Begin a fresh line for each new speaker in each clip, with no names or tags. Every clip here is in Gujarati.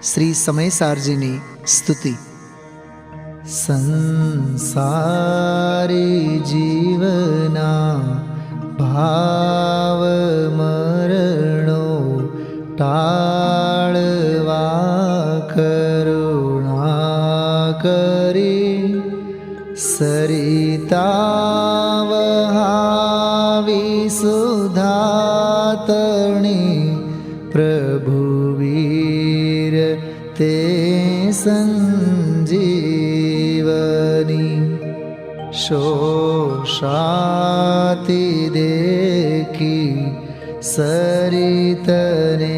શ્રી સમયસારજીની સ્તુતિ. સંસારી જીવના ભાવ મરણો ટાળવા કરુણા કરી સરિતા વહાવી સુધાતણી પ્રભુ વીર તે સંજીવની શોષાતી દેખી સરિતને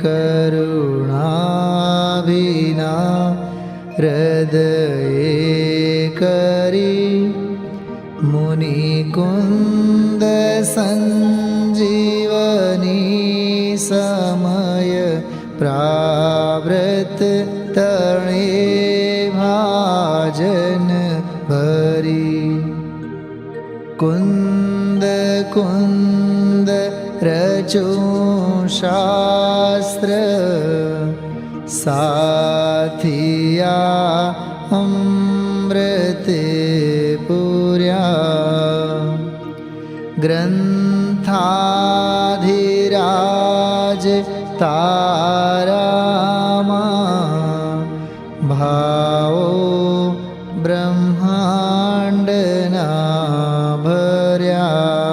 કરુણા વિના હૃદયે કરી મુનિકુંદ સંજીવની સમય પ્રાવૃત તણે ભાજન ભરી કુંદ કુંદ રચું શાસ્ત્ર સાથિયા અમૃતે પૂર્યા ગ્રંથાધિરાજ તારામાં ભાવો બ્રહ્માંડના ભર્યા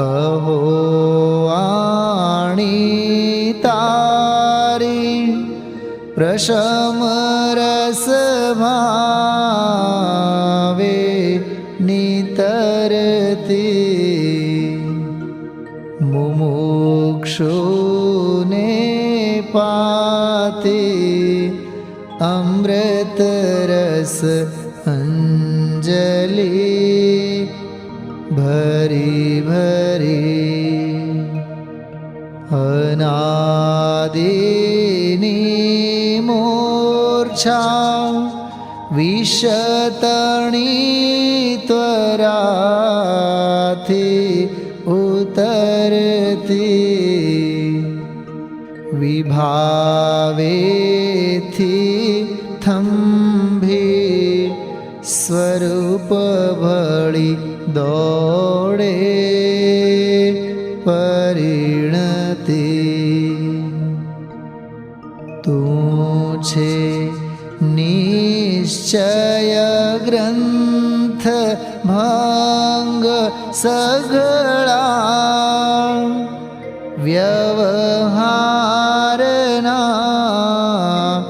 અહો વાણી તારી પ્રશમ રસ ભાવે નિતરતી મુમુક્ષુને પાતી અમૃત રસ અંજલિ ભરી ભરી અનાદિની મૂર્છા વિષતણી ત્વરાથી ઉતરતી વિભાવેથી થંભી સ્વરૂપ ભળી દોડે પરિણતી તું છે નિશ્ચય ગ્રંથ ભંગ સઘળા વ્યવહારના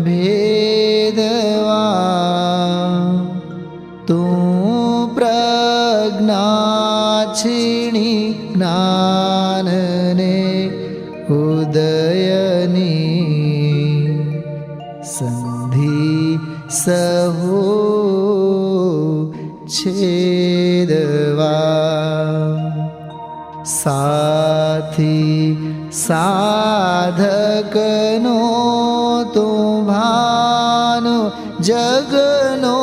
ભેદવા તું પ્રજ્ઞા છીણી જ્ઞાનને ઉદયની સંધિ સહુ છેદવા સાથી સાધકનો તો ભાનો જગનો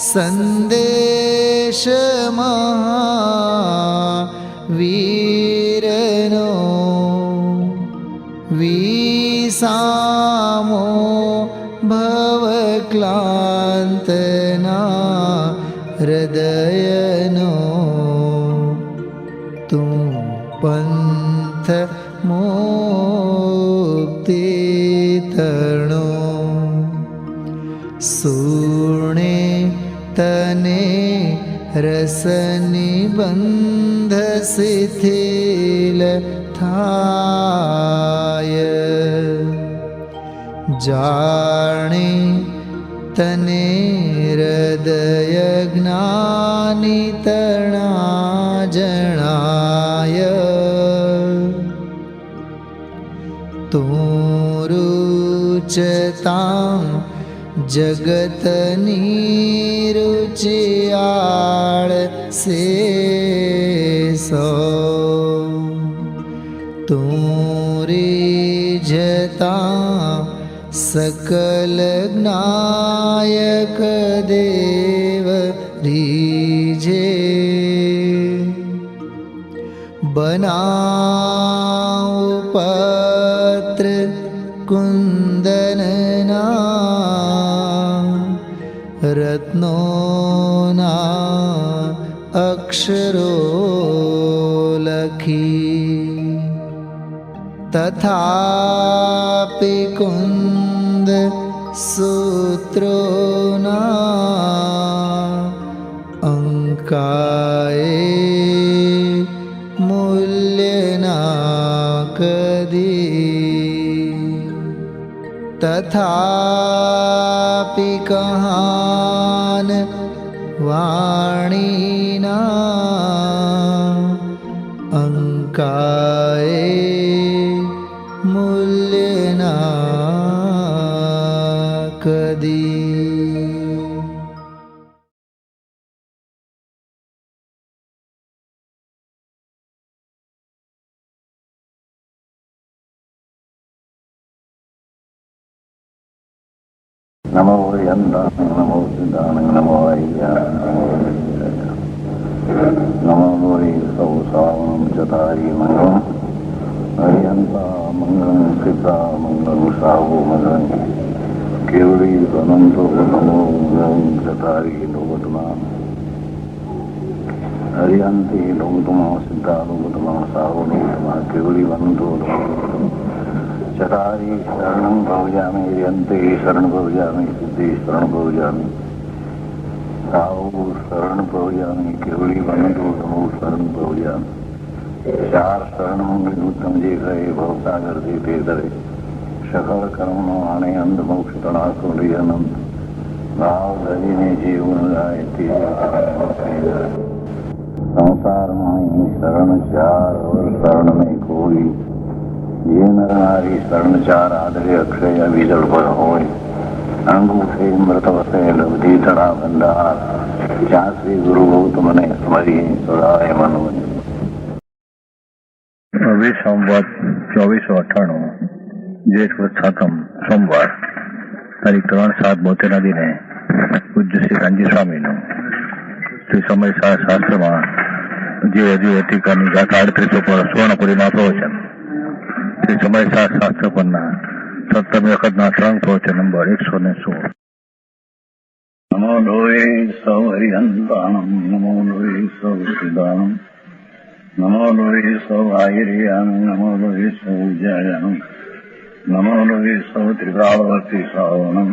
સંદેશ મહાવીરનો વિસામો ભવક્લાંતના હૃદયનો તું પંથ મુક્તિ તણો સુણે તને રસની બંધ શિથિલ થાય જાણે તને હૃદય જ્ઞાની તણા જણાય તું રુચતાં જગતની રુચિયાળ સે તું રીઝતા સકલ જ્ઞાયક દેવ રીઝે બનાવ પત્ર કુંદનના રત્નોના અક્ષરો લખી તથાપિ કુંદ સૂત્રોના અંકાએ મૂલ્યના કદી તથાપિ કહાન વાણીના અંકાએ મૂલ્યના કદી
નમો યંદાન નમો સિદ્ધાન નમો નમો લોરી સૌ સાવમ ચતારી મંગલમ હરિયંતા મંગલમ સિદ્ધા મંગલમ સાવો મંગલમ કેવળી અનંતો નમો મંગલમ ચતારી લોગતમા હરિયંતી લોગતમા સિદ્ધા લોગતમા સાવો લોગતમા કેવળી અનંતો ચતારી શરણં ભવજામિ હરિયંતે શરણ ભવજામિ સિદ્ધિ શરણ ભવજામિ સાવો શરણ ભવજામિ કેવળી અનંતો નમો શરણ ભવજામિ ચાર શરણ મંગળ ઉત્તમ જે કહે ભવસાગર જે તે ધરે સકળ કર્મનો આણે અંધ મોક્ષ તણાકો લઈ અનંત ભાવ ધરીને જીવન ગાય તે સંસારમાં શરણ ચાર શરણ નહીં કોઈ જે નરનારી શરણ ચાર આદરે અક્ષય વિદળ પર હોય અંગૂઠે મૃત વસે લબ્ધી તણા ભંડાર જ્યાં શ્રી ગુરુ ગૌતમને સ્મરી સદાય મનોજ
સંવત 2498 જેઠ વદ સાતમ સોમવાર તારીખ 3/7/72 દિને પૂજ્ય શ્રી કાનજી સ્વામીનું શ્રી સમય શાસ્ત્રમાં જે અધિવતિકાની ગાથા 38 પર સુવર્ણપુરીમાં પ્રવચન શ્રી સમય શાસ્ત્ર પરના 17મી વખતના શ્રંગ પ્રવચન નંબર 116.
નમો લોહે સૌ હરિહંતાણમ નમો લોહે સૌ સિદ્ધાણમ નમો લોહે સૌ આયર્યાણમ નમો લોહે સૌ જયાણમ નમો લોહે સૌ ત્રિકાળવર્તી સાવણમ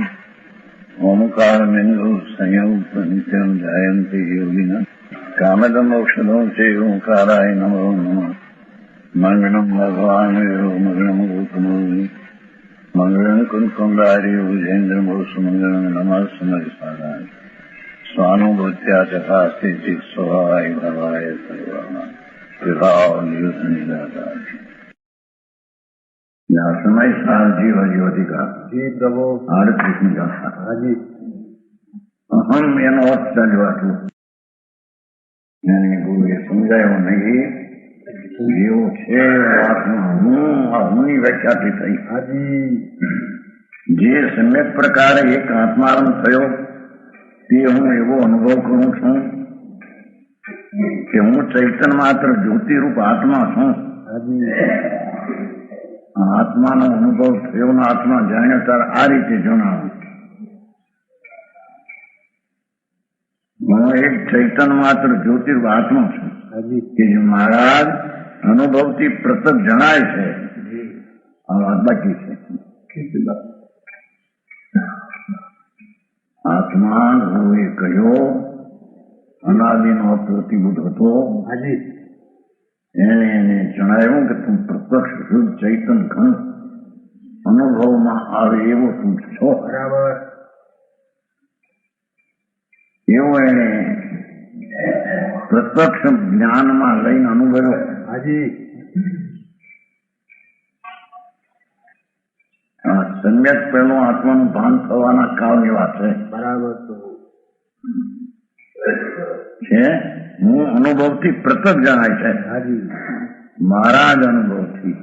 ઓમકાર બિંદુ સંયુક્ત નિત્યમ જયંતી યોગિન કામદમ મોક્ષદમ શ્રી ઓંકારાય નમો નમઃ મંગળમ ભગવાન મંગળમ ગૌતમો મંગળમ કુંકુંડારી ભુજેન્દ્ર મોક્ષ મંગળમ નમઃ સમય સારાય સ્વાનુભૂત્યા ચકાસ્તિ ચિત સ્વભાય ભવાય સર્વાના વિભાવ નિયુદ્ધ નિરાકાર સમય સાર જીવ જ્યોતિકા જી પ્રભુ 38મી ગાથા હાજી અહમ એનો અર્થ ચાલ્યો હતું એને ગુરુએ સમજાયો નહીં જેવો છે આત્મા હુંની વ્યાખ્યાથી થઈ હાજી જે સમ્યક પ્રકારે એક આત્મારંભ થયો તે હું એવો અનુભવ કરું છું કે હું ચૈતન્ય માત્ર જ્યોતિરૂપ આત્મા છું આત્માનો અનુભવ થયો ને આત્મા જાણ્યો ત્યારે આ રીતે જણાવું હું એક ચૈતન્ય માત્ર જ્યોતિરૂપ આત્મા છું કે જે મહારાજ અનુભવથી પ્રત્યક્ષ જણાય છે આ વાત બાકી છે આત્મા ગુરુએ કહ્યો અનાદિનો અપ્રતિબુદ્ધ હતો એને જણાવ્યું કે તું પ્રત્યક્ષ શુદ્ધ ચૈતન્ય ઘન અનુભવમાં આવે એવો તું છો બરાબર એવો એને પ્રત્યક્ષ જ્ઞાનમાં લઈને અનુભવ્યો સમ્યક પહેલો આત્માનું ભાન થવાના કાળ એવા છે બરાબર છે હું અનુભવથી પ્રત્યક્ષ જણાય છે મારા જ અનુભવથી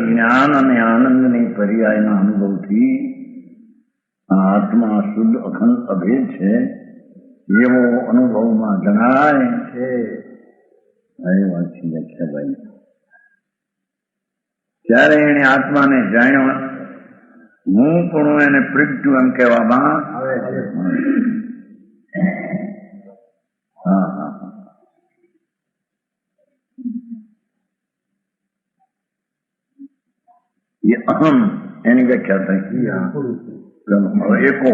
જ્ઞાન અને આનંદની પર્યાયના અનુભવથી આત્મા શુદ્ધ અખંડ અભેદ છે એવો અનુભવમાં જણાય છે એ વાત છે વ્યાખ્યાભાઈ ત્યારે એને આત્માને જાણ્યો, હું પણ એને પ્રગટ્યું એમ કહેવામાં આવે. હા હા એ અહમ એની વ્યાખ્યા થઈ. એકો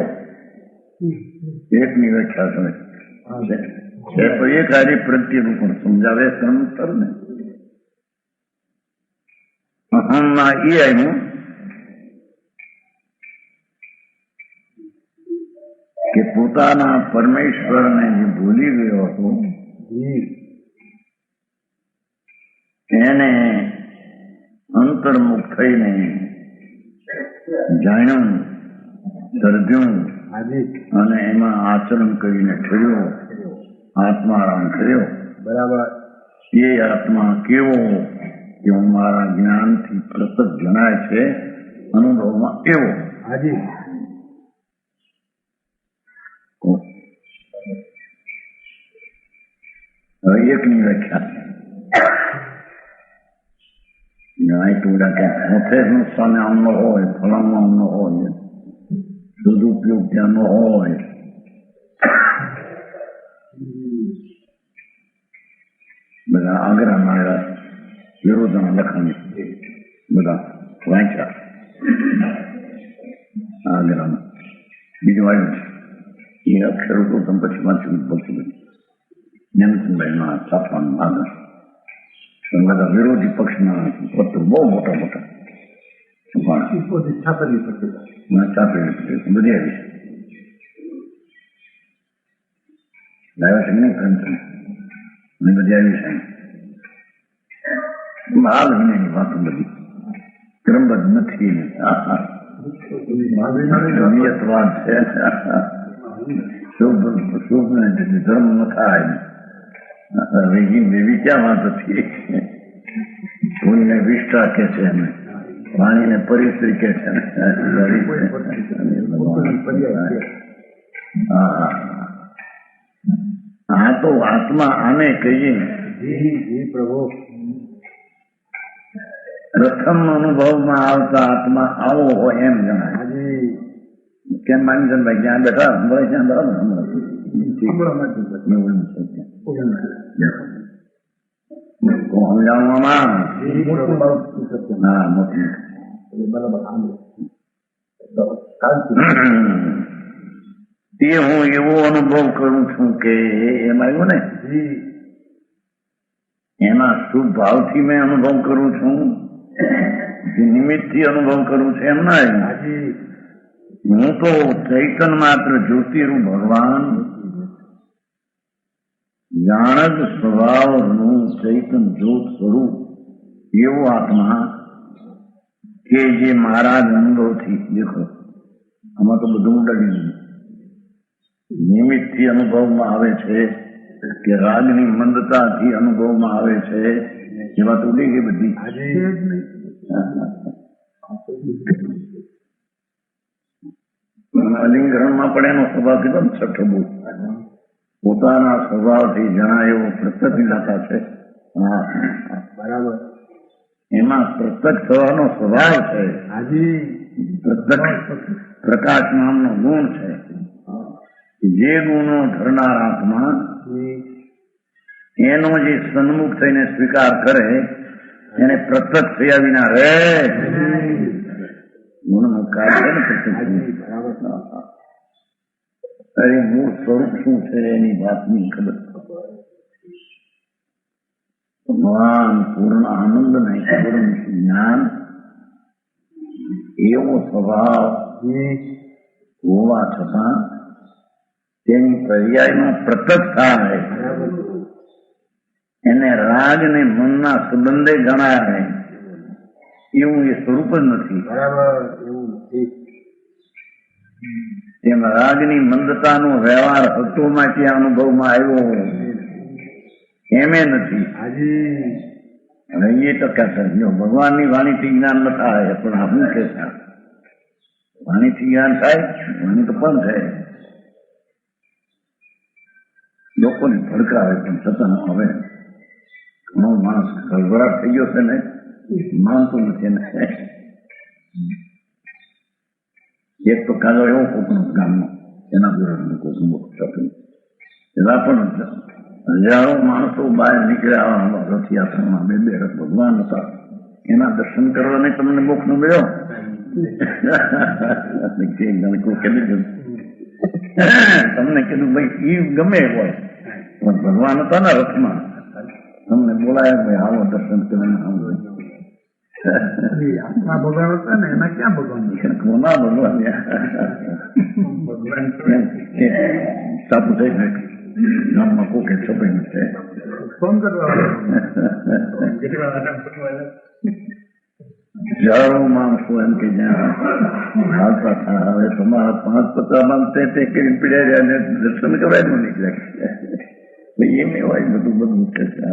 એકની વ્યાખ્યા છે તો એક હારી પ્રત્યેનું પણ સમજાવે કર્મસ્તર ને. અહમમાં એ આવ્યું કે પોતાના પરમેશ્વરને જે ભૂલી ગયો હતો એને અંતર્મુખ થઈને જાણ્યું, સર્જ્યું અને એમાં આચરણ કરીને ઠર્યો, આત્મારામ કર્યો. બરાબર. એ આત્મા કેવો કે હું મારા જ્ઞાનથી પ્રસત જણાય છે અનુભવમાં એવો. હાજી. હવે એકની વ્યાખ્યા ટુડા કે મોથેરનું સ્થાને આમનો હોય, ફલાણું આમનો હોય, સદુપયોગ ત્યાંનો હોય. બધા આગ્રહ માળા વિરોધના લખાણ બધા વાંચ્યા આગ્રહમાં. બીજું આવ્યું છે એ અક્ષરો તો તમે પછી વાંચ્યું પડશે. નેમચંદભાઈના છાપવાનું આગળ બધા વિરોધી પક્ષના પત્રો બહુ મોટા મોટા છાપેલી બધી આવી છે. લાવ્યા છે નહીં ગ્રંથ બધી આવી છે. હાલ વિનાની વાતો બધી ક્રમબદ્ધ નથી. નિયતવાદ છે. શુભ ને ધર્મ ન થાય. એવી ક્યાં વાત હતી? કોઈને વિષ્ઠા કે છે ને વાણીને પરિશ્રી કે છે. આ તો આત્મા આને કહીએ પ્રભુ. પ્રથમ અનુભવમાં આવતા આત્મા આવો હોય એમ જણાય. કેમ માનીશનભાઈ જ્યાં બેઠા સંભળાય ત્યાં બરાબર સમજાવવામાં હા મોટી તે હું એવો અનુભવ કરું છું કે એમાં આવ્યું ને એના શુભ ભાવથી મેં અનુભવ કરું છું, નિમિત્તથી અનુભવ કરું છું એમ ના આવ્યું. હું તો ચૈતન માત્ર જ્યોતિરૂપ ભગવાન જાણજ સ્વભાવનું ચૈતન જ્યોત સ્વરૂપ એવો આત્મા કે જે મારા જ અનુભવથી દેખો આમાં તો બધું ઉડાડી દીધું. નિમિત્તથી અનુભવમાં આવે છે કે રાગની મંદતાથી અનુભવમાં આવે છે એ વાત ઉડી ગઈ બધી. અલિંગરણમાં પણ એનો સ્વભાવ કીધો ને છઠ્ઠો બહુ પોતાના સ્વભાવથી જણાય એવો પ્રત્યક્ષ છે. બરાબર. એમાં પ્રત્યક્ષ થવાનો સ્વભાવ છે. પ્રત્યક્ષ પ્રકાશ નામનો ગુણ છે. જે ગુણો ધરનાર આત્મા એનો જે સન્મુખ થઈને સ્વીકાર કરે એને પ્રત્યક્ષ થયા વિના રહે. ગુણનું કાર્ય ને પ્રત્યક્ષ. અરે મૂળ સ્વરૂપ શું છે એની વાતની ખબર. ભગવાન પૂર્ણ આનંદ ને પૂર્ણ જ્ઞાન એવો સ્વભાવ હોવા છતાં તેની પર્યાયમાં પ્રત્યક્ષ થાય એને રાગ ને મનના સંબંધે ગણાય એવું એ સ્વરૂપ જ નથી. તેમાં રાગની મંદતાનો વ્યવહાર હતો માટે અનુભવમાં આવ્યો એમે નથી. હવે એ તો કહેશે જો ભગવાનની વાણીથી જ્ઞાન ન થાય પણ આપણું કે વાણીથી જ્ઞાન થાય, વાણી તો પણ થાય. લોકોને ભડકાવે પણ છતાં હવે ઘણો માણસ ગભરાટ થઈ ગયો છે ને માનતું નથી ને. એક તો કાલો એવો કોકનો ગામનો એના વિરોધનું કોકનું મોટું એવા પણ હજારો માણસો બહાર નીકળ્યા રથયાત્રામાં, બે બે રથ ભગવાન હતા, એના દર્શન કરવાને તમને મોક્ષ નો મળ્યો. તમને કીધું ભાઈ એ ગમે હોય પણ ભગવાન હતા ને રથમાં, તમને બોલાયા ભાઈ આવો દર્શન કરીને આવો.
ભગવાન હતા ને એના ક્યાં ભગવાન
કોના ભગવાન સાપુ થઈ ગામમાં કોકે છપાઈ છે
ફોન કરવા
હજારો માણસો એમ કે જ્યાં હાલતા હતા હવે તમારા 5-50 માણસ તે કરી પીડ્યા રહ્યા દર્શન કરાય ન નીકળ્યા. એમ હોય બધું કે છે.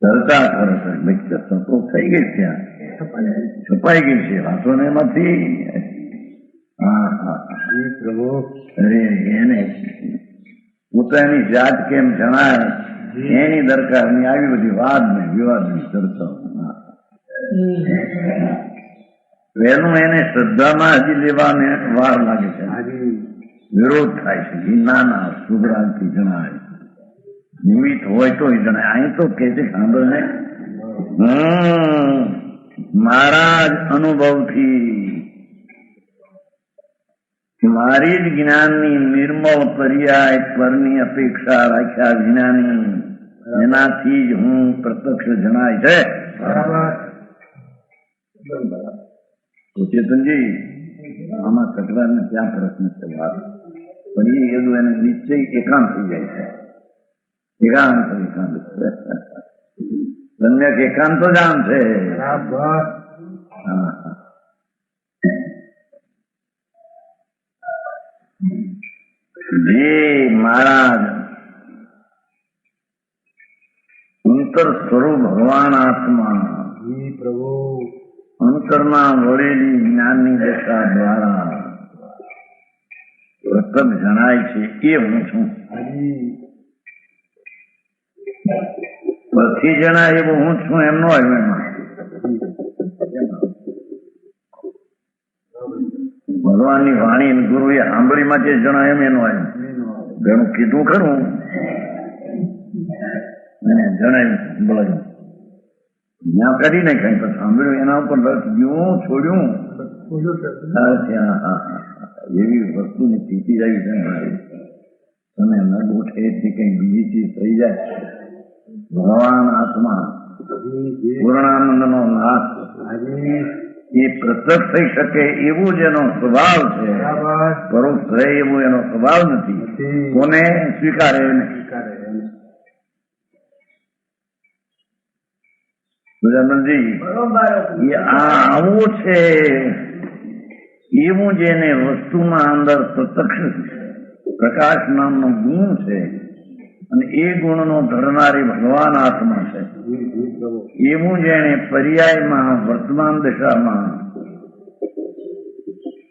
ચર્ચા કરે છે ચર્ચા તો થઈ ગઈ ત્યાં છપાઈ ગઈ છે વાંચો ને એમાંથી.
પ્રભુ
અરે એને પોતાની જાત કેમ જણાય એની દરકાર ની આવી બધી વાદ ને વિવાદ ની ચર્ચાઓ. વહેલું એને શ્રદ્ધામાં હજી લેવાને વાર લાગે છે, વિરોધ થાય છે. નાના સુગ્રાંતિ જણાય, નિમિત્ત હોય તો જણાય. અહીં તો કે છે સાંભળને મારા જ અનુભવથી મારી જ જ્ઞાનની નિર્મળ પર્યાય પરની અપેક્ષા રાખ્યા વિનાની એનાથી જ હું પ્રત્યક્ષ જણાય છે. તો ચેતનજી આમાં તકરાર ને ક્યાં પ્રશ્ન છે વાત, પણ એ બધું એને નિશ્ચય એકાંત થઈ જાય છે. એકાંત સમ્યક એકાંત જ આમ છે. જે મહારાજ અંતર સ્વરૂપ ભગવાન આત્મા
પ્રભુ
અંતરમાં વળેલી જ્ઞાનની દશા દ્વારા પ્રથમ જણાય છે એ હું છું. પછી જણાય એવું હું છું એમનો આવ્યો એમાં ભગવાનની વાણી ગુરુએ સાંભળીમાં જે જણાય એમ એનો આવ્યો. ઘણું કીધું ખરું જણાયું બોલાયું ત્યાં કરી નહીં કઈ પણ સાંભળ્યું એના ઉપર રસ ગયું છોડ્યું. એવી વસ્તુની સ્થિતિ આવી છે તમે ન ગોઠે એટલી કઈ બીજી ચીજ થઈ જાય. ભગવાન આત્મા પૂર્ણાનંદ નો નાથ એ પ્રત્યક્ષ થઈ શકે એવું જ એનો સ્વભાવ છે. પરોક્ષ રહે એવું એનો સ્વભાવ નથી. કોને સ્વીકારે નહીં. એ આવું છે એવું જેને વસ્તુમાં અંદર પ્રત્યક્ષ પ્રકાશ નામનો ગુણ છે અને એ ગુણનો ધરનારી ભગવાન આત્મા છે. એવું જેને પર્યાયમાં વર્તમાન દશામાં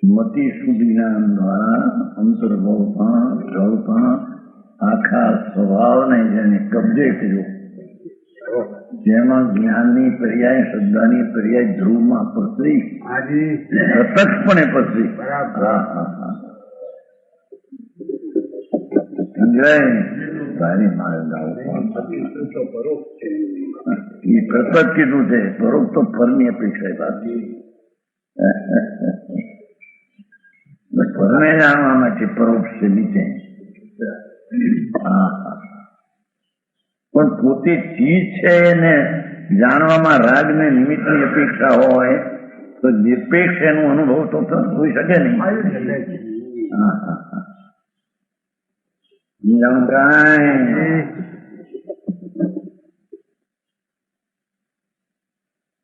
મતિ સુધીના દ્વારા અંતર્ભવતા ઢળતા આખા સ્વભાવને જેને કબજે કર્યો, જેમાં જ્ઞાનની પર્યાય શ્રદ્ધાની પર્યાય ધ્રુવમાં પસરી પ્રત્યક્ષપણે પસરી. તારી મારે એ પ્રત્યક્ષ કીધું છે. પરોક્ષ તો ફરની અપેક્ષા ફરને જાણવા માટે પરોક્ષ છે નીચે. પણ પોતે ચીજ છે એને જાણવામાં રાગ ને નિમિત્તની અપેક્ષા હોય તો નિરપેક્ષ એનું અનુભવ તો હોઈ શકે નહીં.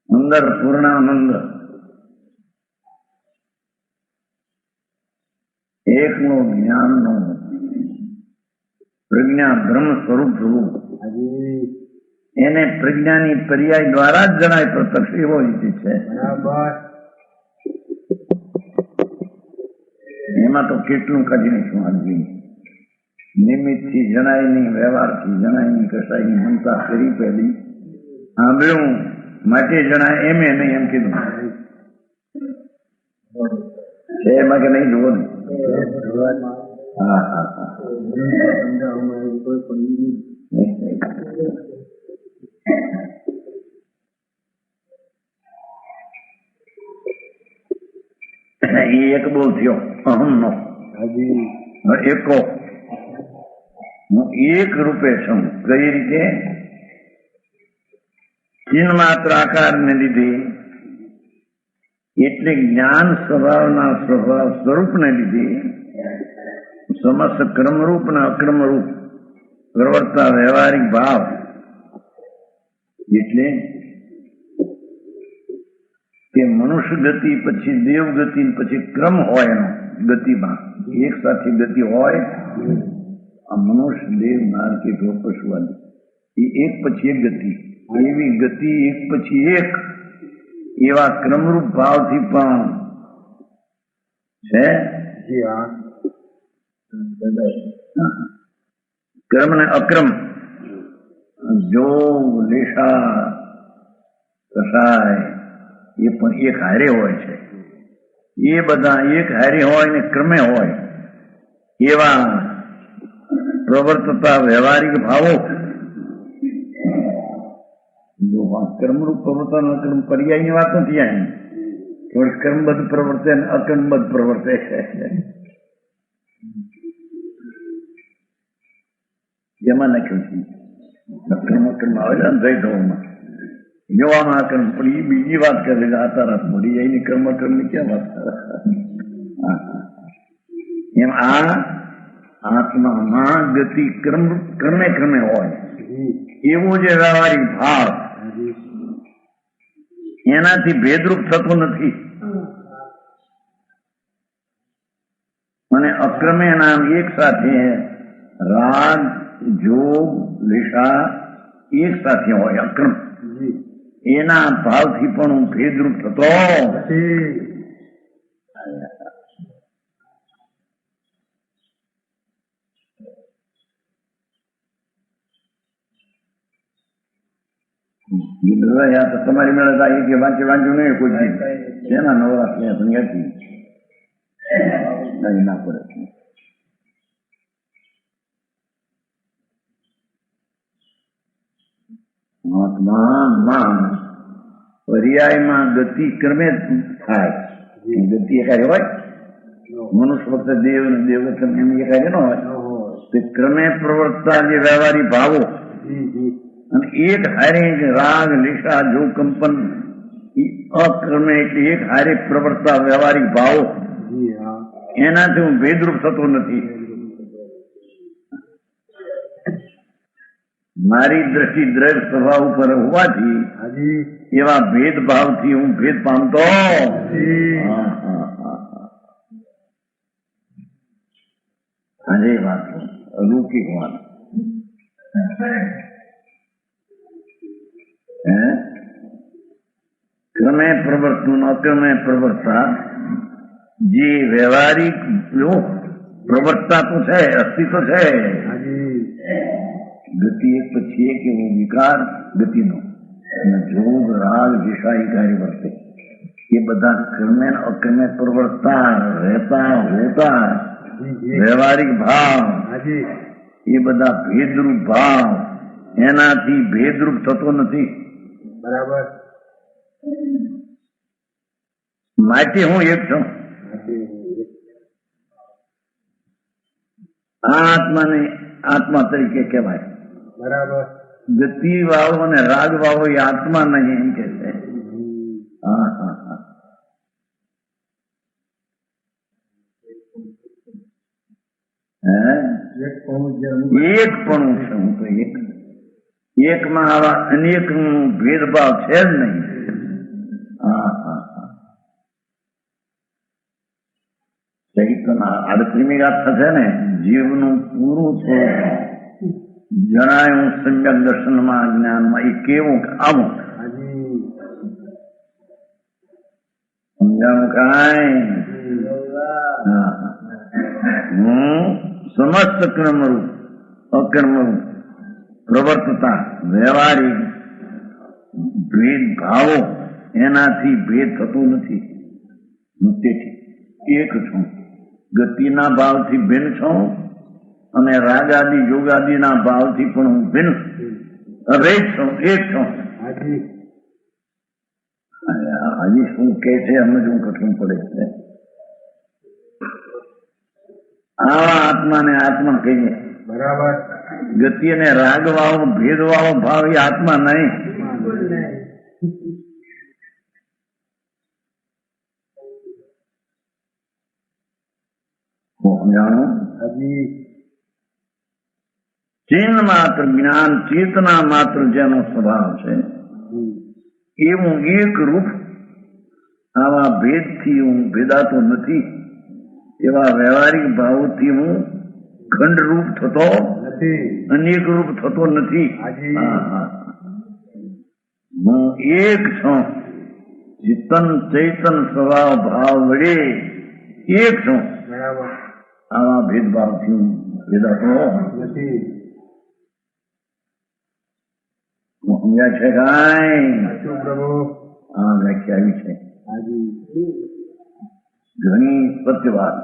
અંદર પૂર્ણાનંદ એકનો જ્ઞાનનો પ્રજ્ઞા બ્રહ્મ સ્વરૂપ થવું એને પ્રજ્ઞાની પર્યાય દ્વારા જ જણાય પ્રત્યક્ષ એવો રીતે છે. એમાં તો કેટલું કાઢી નાખશું આજની નિમિત્તથી જણાય નહીં, વ્યવહારથી જણાય નહીં, કસાયની મમતા કરી પહેલી સાંભળ્યું માટે જણાય એમે નહીં એમ કીધું છે એમાં કે નહીં જુઓ ને. હા હા હા એ એક બહુ થયો અહમ નો એકો હું એક રૂપે છું. કઈ રીતે? ચિન્હ માત્ર આકારને લીધે એટલે જ્ઞાન સ્વભાવના સ્વરૂપને લીધે સમસ્ત ક્રમરૂપ ને અક્રમરૂપ પ્રવર્તતા વ્યવહારિક ભાવ એટલે કે મનુષ્ય ગતિ પછી દેવ ગતિ પછી ક્રમ હોય એનો ગતિમાં એક સાથે ગતિ હોય. આ મનુષ્ય દેવ નાર કે પશુવાદી એ એક પછી એક ગતિ, એવી ગતિ એક પછી એક એવા ક્રમરૂપ ભાવથી પણ છે. ક્રમ ને અક્રમ જોગ લેશા કસાય એ પણ એક હારે હોય છે. એ બધા એક હારે હોય ને ક્રમે હોય એવા પ્રવર્તતા વ્યવહારિક ભાવો. કર્મરૂપ પ્રવર્તન અક્રમ પર્યાયની વાત નથી આવી. થોડી કર્મબદ્ધ પ્રવર્તે અને અકર્મબદ્ધ પ્રવર્તે છે. જેમાં લખ્યું છે અક્રમ અક્રમ આવેલા ને જયધવમાં જોવામાં અક્રમ પણ એ બીજી વાત કરે આ તરફ મળી જાય ની કર્મ અક્રમ ની ક્યાં વાત કરે. એમ આ આત્મામાં ગતિ ક્રમે ક્રમે હોય એવો જે વ્યવહારિક ભાવ એનાથી ભેદરૂપ થતું નથી. અને અક્રમે નામ એક સાથે રાગ જોગ લેશા એક સાથે હોય અક્રમ એના ભાવથી પણ હું ભેદરૂપ થતો તમારી મેળે આવી કે વાંચ્યું નહીં કોઈ શેના નવરાત્રી સંગાતી ના પડે. આત્મામાં પર્યાયમાં ગતિ ક્રમે થાય. ગતિ એકારે હોય મનુષ્ય વખત દેવ ને દેવ એમ એકારે ન હોય. તે ક્રમે પ્રવર્તતા જે વ્યવહારિક ભાવો અને એક હારે રાગ નિશા જો કંપન અક્રમે એટલે એક હારે પ્રવર્તતા વ્યવહારિક ભાવો એનાથી હું ભેદરૂપ થતો નથી. મારી દ્રષ્ટિ દ્રવ્ય સ્વભાવ ઉપર હોવાથી એવા ભેદભાવથી હું ભેદ પામતો. આજે વાત અલૌકિક વાત ક્રમે પ્રવર્તન અક્રમે પ્રવર્તા જે વ્યવહારિક પ્રવર્તા તો છે, અસ્તિત્વ છે. ગતિ એક પછી એક એવો વિકાર ગતિનો જોગ રાગ દિશા કાર્ય વર્તે એ બધા ક્રમે અક્રમે પ્રવર્તતા રહેતા હોતા વ્યવહારિક ભાવ એ બધા ભેદરૂપ ભાવ એનાથી ભેદરૂપ થતો નથી.
બરાબર.
માટે હું એક છું. આ આત્માને આત્મા તરીકે કહેવાય.
બરાબર.
ગતિ વાળો અને રાગ વાળો એ આત્મા નહીં એમ કે છે. હા હા હા. એક પણ છે. હું તો એકમાં આવા અનેક ભેદભાવ છે જ નહીં. હા હા હા. ચૈતના 38મી ગાથા છે ને, જીવનું પૂરું છે જણાયું સમ્યક દર્શનમાં જ્ઞાનમાં. એ કેવું આવું સમજાણું કાંઈ. હું સમસ્ત કર્મરૂપ અકર્મરૂપ પ્રવર્તતા વ્યવહારિક ભેદભાવો એનાથી ભેદ થતો નથી. હું તેથી એક છું, ગતિના ભાવથી ભિન્ન છું અને રાગાદિ યોગાદિના ભાવથી પણ હું ભિન્ન રહિત છું, એક છું. હજી શું કે છે સમજવું કઠિન પડે છે. આવા આત્માને આત્મા કહીએ.
બરાબર.
ગતિ અને રાગ વાળો ભેદ વાળો ભાવ એ આત્મા નહીં. જાણો ચિહ્ન માત્ર જ્ઞાન ચેતના માત્ર જેનો સ્વભાવ છે એવું એક રૂપ આવા ભેદથી હું ભેદાતો નથી. એવા વ્યવહારિક ભાવોથી હું ખંડ રૂપ થતો અનેક રૂપ થતો નથી. હું એક છું, ચેતન ચૈતન સ્વભાવ ભાવ વડે એક છું. આવા ભેદભાવથી હું ભેદાતો નથી. સમજ્યા છે કાંઈ? આ વ્યાખ્યા આવી છે ઘણી સત્યવાદ.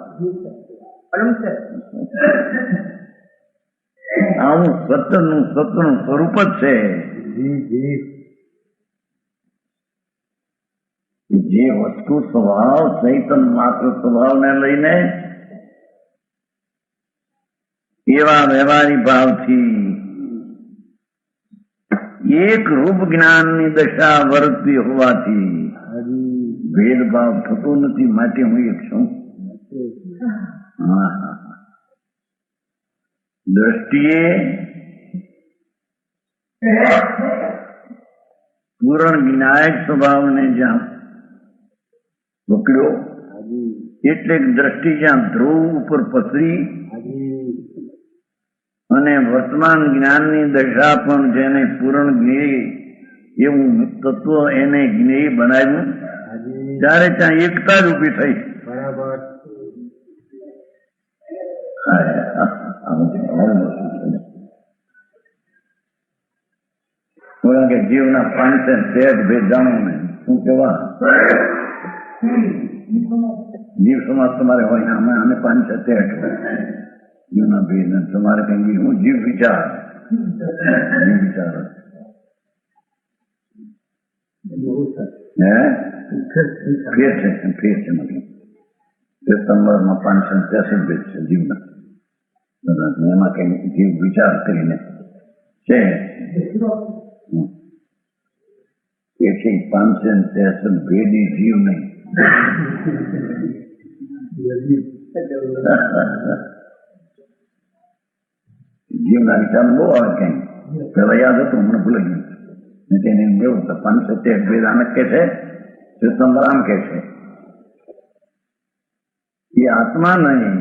આવું સત્યનું સ્વરૂપ જ છે. જે વસ્તુ સ્વભાવ ચૈતન માત્ર સ્વભાવને લઈને એવા વ્યવહારિક ભાવથી એક રૂપ જ્ઞાનની દશા વર્તતી હોવાથી ભેદભાવ થતો નથી. માટે હું એક છું. દ્રષ્ટિએ પૂર્ણ વિનાયક સ્વભાવને જ્યાં પકડ્યો એટલે દ્રષ્ટિ જ્યાં ધ્રુવ ઉપર પસરી અને વર્તમાન જ્ઞાનની દશા પણ જેને પૂર્ણ જ્ઞેય એવું તત્વ એને જ્ઞેય બનાવ્યું ત્યારે ત્યાં એકતા જ ઉભી થઈ.
બરાબર.
કે જીવના 5 ભેદ જાણો ને શું કેવા જીવ સમાજ તમારે હોય ને અમે અને 5 જીવના ભેદ તમારે કઈ હું જીવ વિચાર ફેર છે મતલબ સપ્ટેમ્બરમાં 563 ભેદ છે જીવના. એમાં કઈ જીવ વિચાર કરીને છે એ છે 563 ભેદી જીવ નહીં. જીવના વિચાર બહુ આવે કઈ પેલા યાદ હતું હમણાં ભૂલી ગયું. તેને એમ કેવું 563 ભેદ આમ કે છે, સપ્ટેમ્બર આમ કે છે. એ આત્મા નહીં,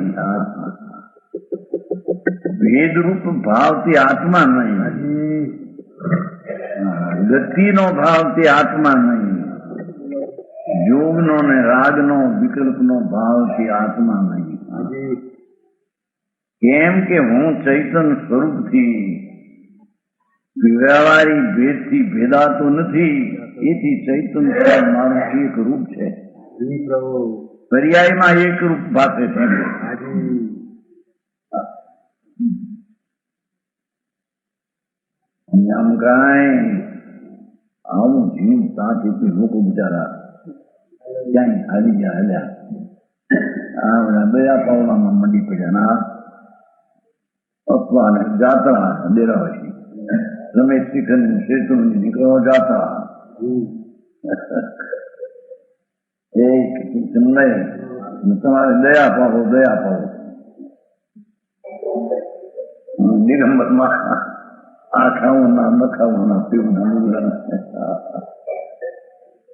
ભેદરૂપ ભાવથી આત્મા નહીં, ગતિનો ભાવથી આત્મા નહીં, યોગનો ને રાગનો વિકલ્પનો ભાવથી આત્મા નહીં. કેમ કે હું ચૈતન સ્વરૂપથી વ્યવહારિક ભેદથી ભેદાતો નથી. એથી ચૈતન મારું એક રૂપ છે. પર્યાયમાં એક રૂપ ભાષે છે. આમ કાંઈ આવું જીવ સાથી લોકો બિચારા ક્યાંય હારી ગયા હાલ્યા આ દયા પાવલામાં મંડી પડ્યા. ના અપવા ને જાત્રા ડેરાવાથી રમેશ શિખર શેતુની નીકળો જાત્રા તમારે દયા પાવો નિગંબરમાં આ ખાવું ના ન ખાવું ના પીવું ના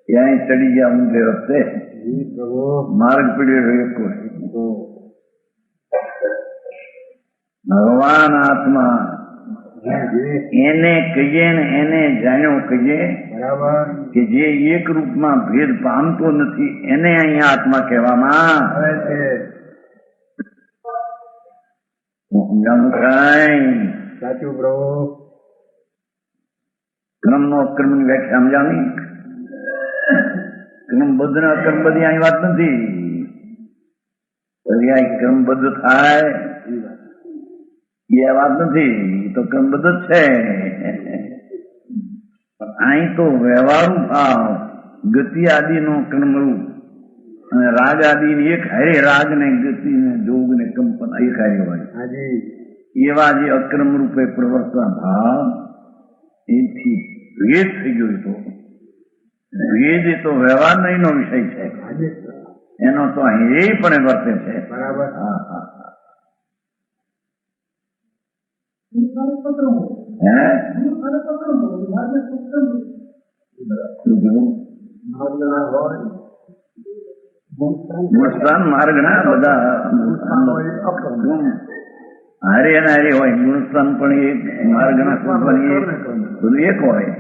ક્યાંય ચડી ગયા ઊંધે રસ્તે માર્ગ પીડ્યો એક ભગવાન આત્મા એને કહીએ ને એને જાણ્યો કહીએ કે જે એક રૂપમાં ભેદ પામતો નથી એને અહીંયા આત્મા કહેવામાં આવે છે. સમજાણું કાંઈ
સાચું પ્રભુ.
ક્રમનો અક્રમની વ્યાખ્યા સમજાણી. ક્રમબદ્ધ ને અક્રમબદ્ધ અહીં વાત નથી. પર્યાય ક્રમબદ્ધ થાય એ વાત નથી, તો ક્રમબદ્ધ જ છે. અહીં તો વ્યવહારુ ભાવ ગતિ આદિનો ક્રમરૂપ અને રાગ આદિ એક હારે રાગ ને ગતિ ને જોગ ને કંપન એક હારે હોય.
હાજી.
એવા જે અક્રમ રૂપે પ્રવર્તતા ભાવ એથી ભેદ થઈ ગયો. તો ભેદ એ તો વ્યવહાર નહીં નો વિષય છે,
હાજી.
એનો તો અહીં એ પણ વર્તે છે.
બરાબર.
હા હા હા. ગુણસ્થાન માર્ગના બધા હારે અને હારે હોય. ગુણસ્થાન પણ એક, માર્ગના પણ એક, બધું એક હોય.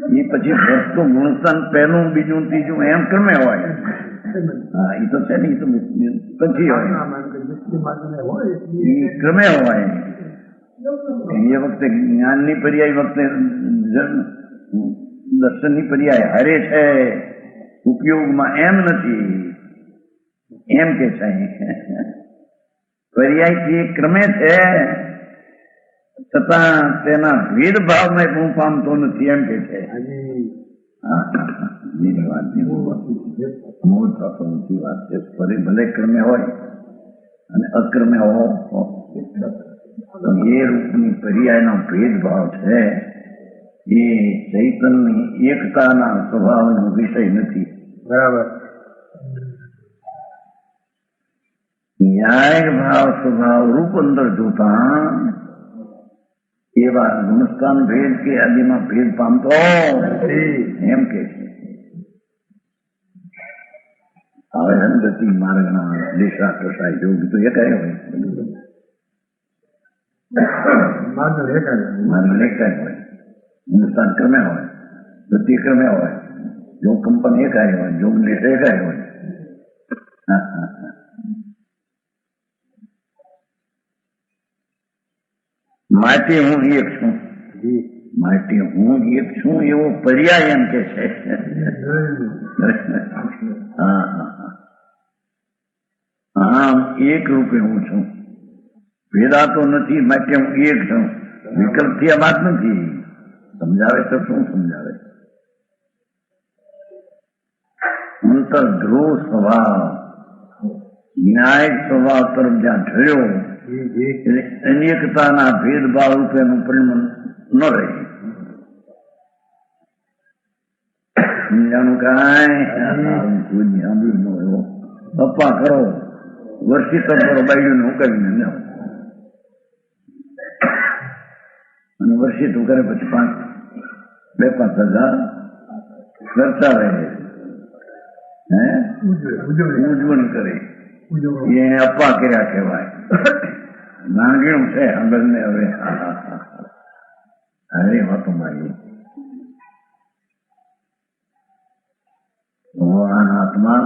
એ પછી વસ્તુ ગુણસ્થાન પહેલું, બીજું, ત્રીજું એમ ક્રમે હોય. હા, એ તો છે ને, એ તો પછી હોય, એ ક્રમે હોય. એ વખતે જ્ઞાનની પર્યાય વખતે દર્શનની પર્યાય હારે છે, ઉપયોગમાં એમ નથી, એમ કે છે. પર્યાયથી ક્રમે છે છતાં તેના ભેદભાવમાં હું પામતો નથી, એમ કે છે. મૂળ થતો નથી વાત છે. ભલે ક્રમે હોય અને અક્રમે હોય, એ રૂપની પર્યાયનો ભેદભાવ છે એ ચૈતનની એકતાના સ્વભાવનો વિષય નથી.
બરાબર.
ન્યાય ભાવ સ્વભાવ રૂપ અંદર જોતા એવા ગુણસ્થાન ભેદ કે આદિમાં ભેદ પામતો એમ કે છે. હવે ગતિ માર્ગના દિશા કસાય યોગ તો એ કઈ હોય, માર્ગ એકાય હોય. હિન્દુસ્તાન ક્રમે હોય, ગતિ ક્રમે હોય, યોગ કંપન એકાય હોય, યોગ નિષય એકાય હોય. માટે હું એક છું, માટે હું એક છું એવો પર્યાય એમ કે છે. આમ એક રૂપે હું છું, ભેદાતો નથી, માટે હું એક છું. વિકલ્પથી આ વાત નથી. સમજાવે તો શું સમજાવે? અંતર ધ્રુવ સ્વભાવ ન્યાય સ્વભાવ તરફ જ્યાં ઠર્યો એટલે અનેકતાના ભેદભાવ રૂપેનું પરિણામ ન રહે. સમજાણું કાંઈ પપ્પા કરો વર્ષી કરો બાયડીને ઉકાવીને લ્યો અને વર્ષિત કરે પછી 2-5 હજાર ખર્ચા રહે. ઉજવણી કરે એને અપ્પા કર્યા કહેવાય. નાગીણું છે આગળને. હવે અરે વાતો મારી આત્મા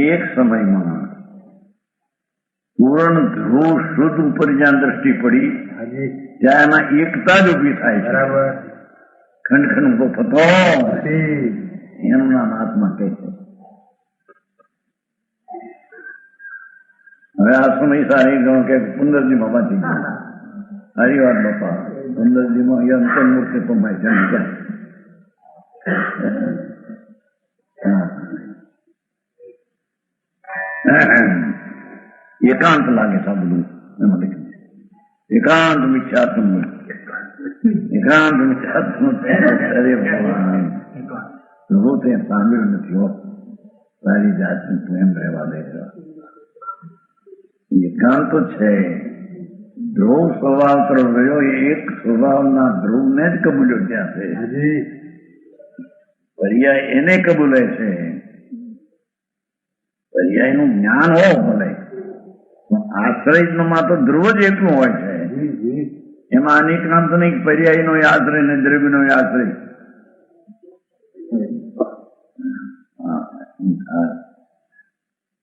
એક સમયમાં પૂર્ણ ધ્રુવ શુદ્ધ ઉપર જ્યાં દ્રષ્ટિ પડી ત્યાં એમાં એકતા જ ઉભી થાય છે. ખંડ ખંડ ઉભો થતો એનું નામ આત્મા કહે છે. હવે આ સમય સારી ગણો કે 15 માં વાંચી ગયો. સારી વાત બાપા. 15 માં એ અંતર મૂર્તિ તો ભાઈ જાણી જાય. એકાંત લાગે છે બધું એમાં લખ્યું છે. એકાંત મિથ્યાત્મ, એકાંત મિથ્યાત્મ. અરે ભગવાન પ્રભુ તે સાંભળ્યું નથી હોત. સારી જાતનું તું એમ રહેવા દે. એકાંત તો છે. ધ્રુવ સ્વભાવ તરફ રહ્યો એ એક સ્વભાવના ધ્રુવને જ કબૂલ્યો ત્યાં છે. પર્યાય એને કબૂલે છે. પર્યાયનું જ્ઞાન હો ભલે, આશ્રયમાં તો ધ્રુવ જ એટલું હોય છે. એમાં અનેકાંત નહીં. પર્યાયનો આશ્રય ને દ્રવ્યનો આશ્રય.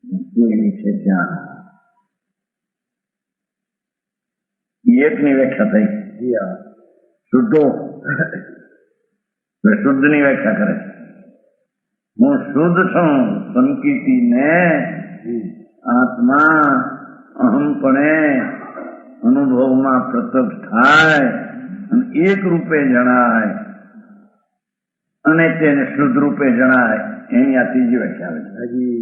વસ્તુ એવી છે ત્યાં એકની વ્યાખ્યા થઈ
જી હા
શુદ્ધો શુદ્ધની વ્યાખ્યા કરે છે. હું શુદ્ધ છું સંકિતીને આત્મા અહમપણે અનુભવમાં પ્રત્યક્ષ થાય અને એક રૂપે જણાય અને તેને શુદ્ધ રૂપે જણાય એની આ ત્રીજી વ્યાખ્યા આવે છે.
હાજી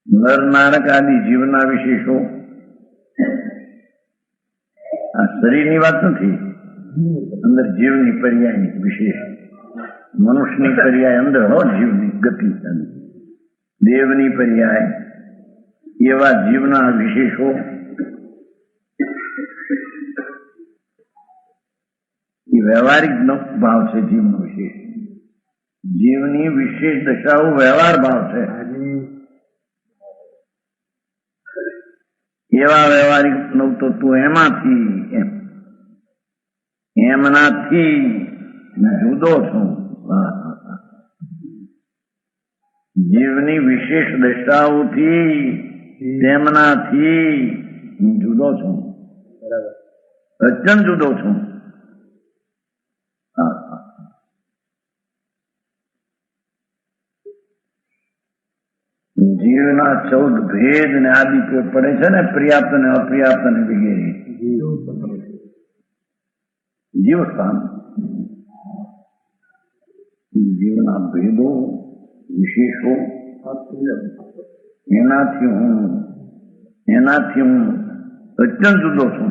નર નારક આદિ જીવના વિશેષો આ શરીરની વાત નથી, અંદર જીવની પર્યાયની વિશેષ મનુષ્યની પર્યાય અંદર હો જીવની ગતિ દેવની પર્યાય એવા જીવના વિશેષો એ વ્યવહારિક ભાવ છે. જીવનો વિશેષ જીવની વિશેષ દશાઓ વ્યવહાર ભાવ છે.
હાજી
એવા વ્યવહારિક નવતત્વો એમાંથી એમનાથી જુદો છું. જીવની વિશેષ દશાઓથી તેમનાથી જુદો છું,
બરાબર
અત્યંત જુદો છું. જીવના 14 ભેદ ને આદિ પડે છે ને, પર્યાપ્ત ને અપર્યાપ્ત ને વગેરે જીવસ્થાન જીવના ભેદો વિશેષો એનાથી હું અત્યંત જુદો છું.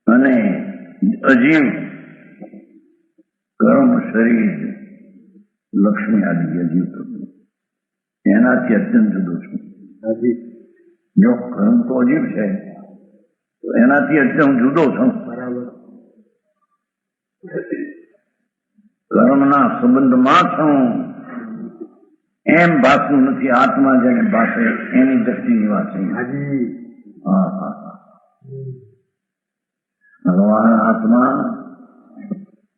અને અજીવ કર્મ શરીર લક્ષ્મી આદિ અજીવ તત્વ એનાથી અત્યંત જુદો છું.
હાજી
જો કર્મ તો અજીવ છે તો એનાથી અત્યંત જુદો છું.
બરાબર
કર્મના સંબંધમાં છું એમ ભાસતું નથી. આત્મા જેને ભાષે એની દ્રષ્ટિની વાત છે.
હાજી
ભગવાન આત્મા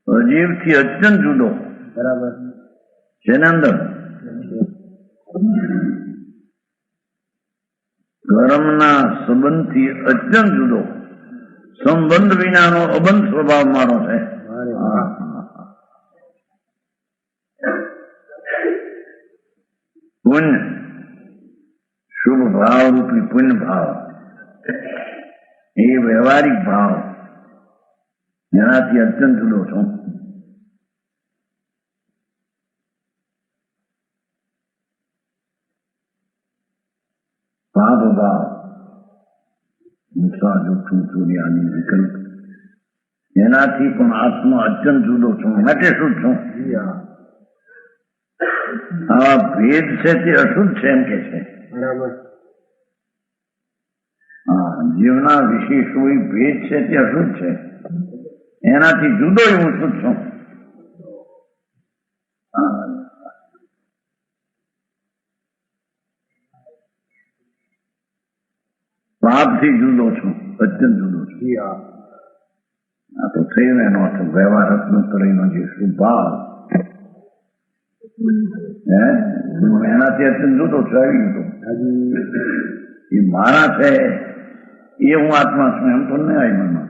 અજીવથી અત્યંત જુદો
બરાબર
જેને અંદર કર્મના સંબંધથી અત્યંત જુદો, સંબંધ વિનાનો અબંધ સ્વભાવ મારો છે. પુણ્ય શુભ ભાવ રૂપી પુણ્ય ભાવ એ વ્યવહારિક ભાવ એનાથી અત્યંત જુદો છું. પાપ ભાવ હિંસા જૂઠું ચોર્યાની વિકલ્પ એનાથી પણ આત્મા અત્યંત જુદો છું. માટે શુદ્ધ છું. આવા ભેદ છે તે અશુદ્ધ છે એમ કે છે.
બરાબર
જીવના વિશેષો ભેદ છે તે અશુદ્ધ છે, એનાથી જુદો હું શુદ્ધ છું. પાપથી જુદો છું, અત્યંત જુદો છું. આ તો થયું એનો અર્થ વ્યવહાર રત્નોત્તરીનો જે સ્વભાવ એનાથી અત્યંત જુદો છું. આવી ગયો એ મારા છે એ હું આત્મા છું એમ તો નહીં આવી મનમાં.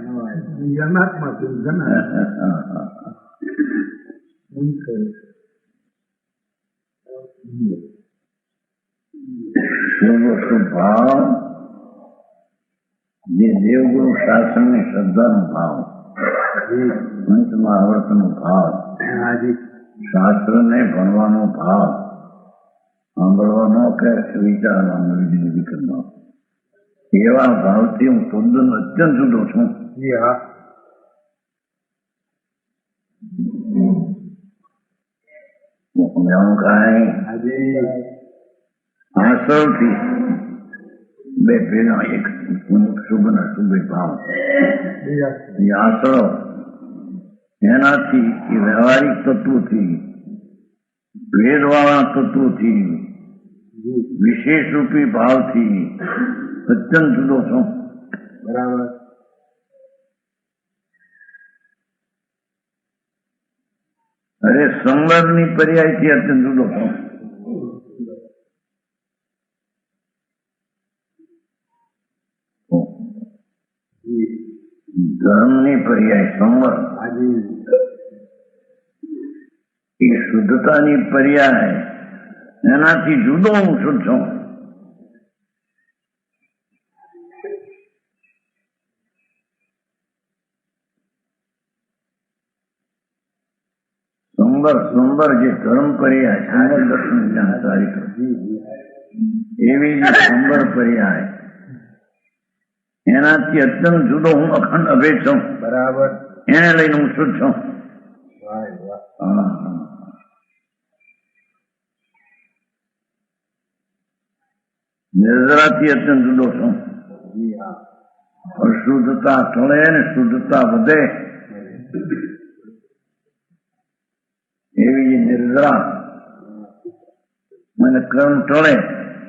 ભાવ જે દેવગુરુ શાસન ની શ્રદ્ધાનો ભાવ, મહાવર્તનો ભાવ, શાસ્ત્ર ને ભણવાનો ભાવ, સાંભળવાનો કે વિચારવાનો વિધિ કરવાનો, એવા ભાવથી હું તદ્દન અત્યંત જુદો છું. આસળથી બે ભેગા એક શુભ ના શુભ ભાવ એ આસળો એનાથી એ વ્યવહારિક તત્વોથી ભેદવાળા તત્વોથી વિશેષ રૂપી ભાવથી અત્યંત જુદો છું.
બરાબર.
અરે સંવરની પર્યાયથી અત્યંત જુદો છું. ધર્મની પર્યાય સંવર,
હાજી.
એ શુદ્ધતાની પર્યાય એનાથી જુદો હું શુદ્ધ છું. સંવર જે ધર્મ પર્યાય સંવર દર્શન જ્ઞાન ચારિત્ર, એવી જે સંવર પર્યાય એનાથી અત્યંત જુદો હું અખંડ અભેદ છું.
બરાબર.
એને લઈને હું શુદ્ધ છું.
વાહ વાહ.
નિર્જરાથી અત્યંત જુદો છું. અશુદ્ધતા ટળે ને શુદ્ધતા વધે એવી જે નિર્જરા મને કર્મ ટળે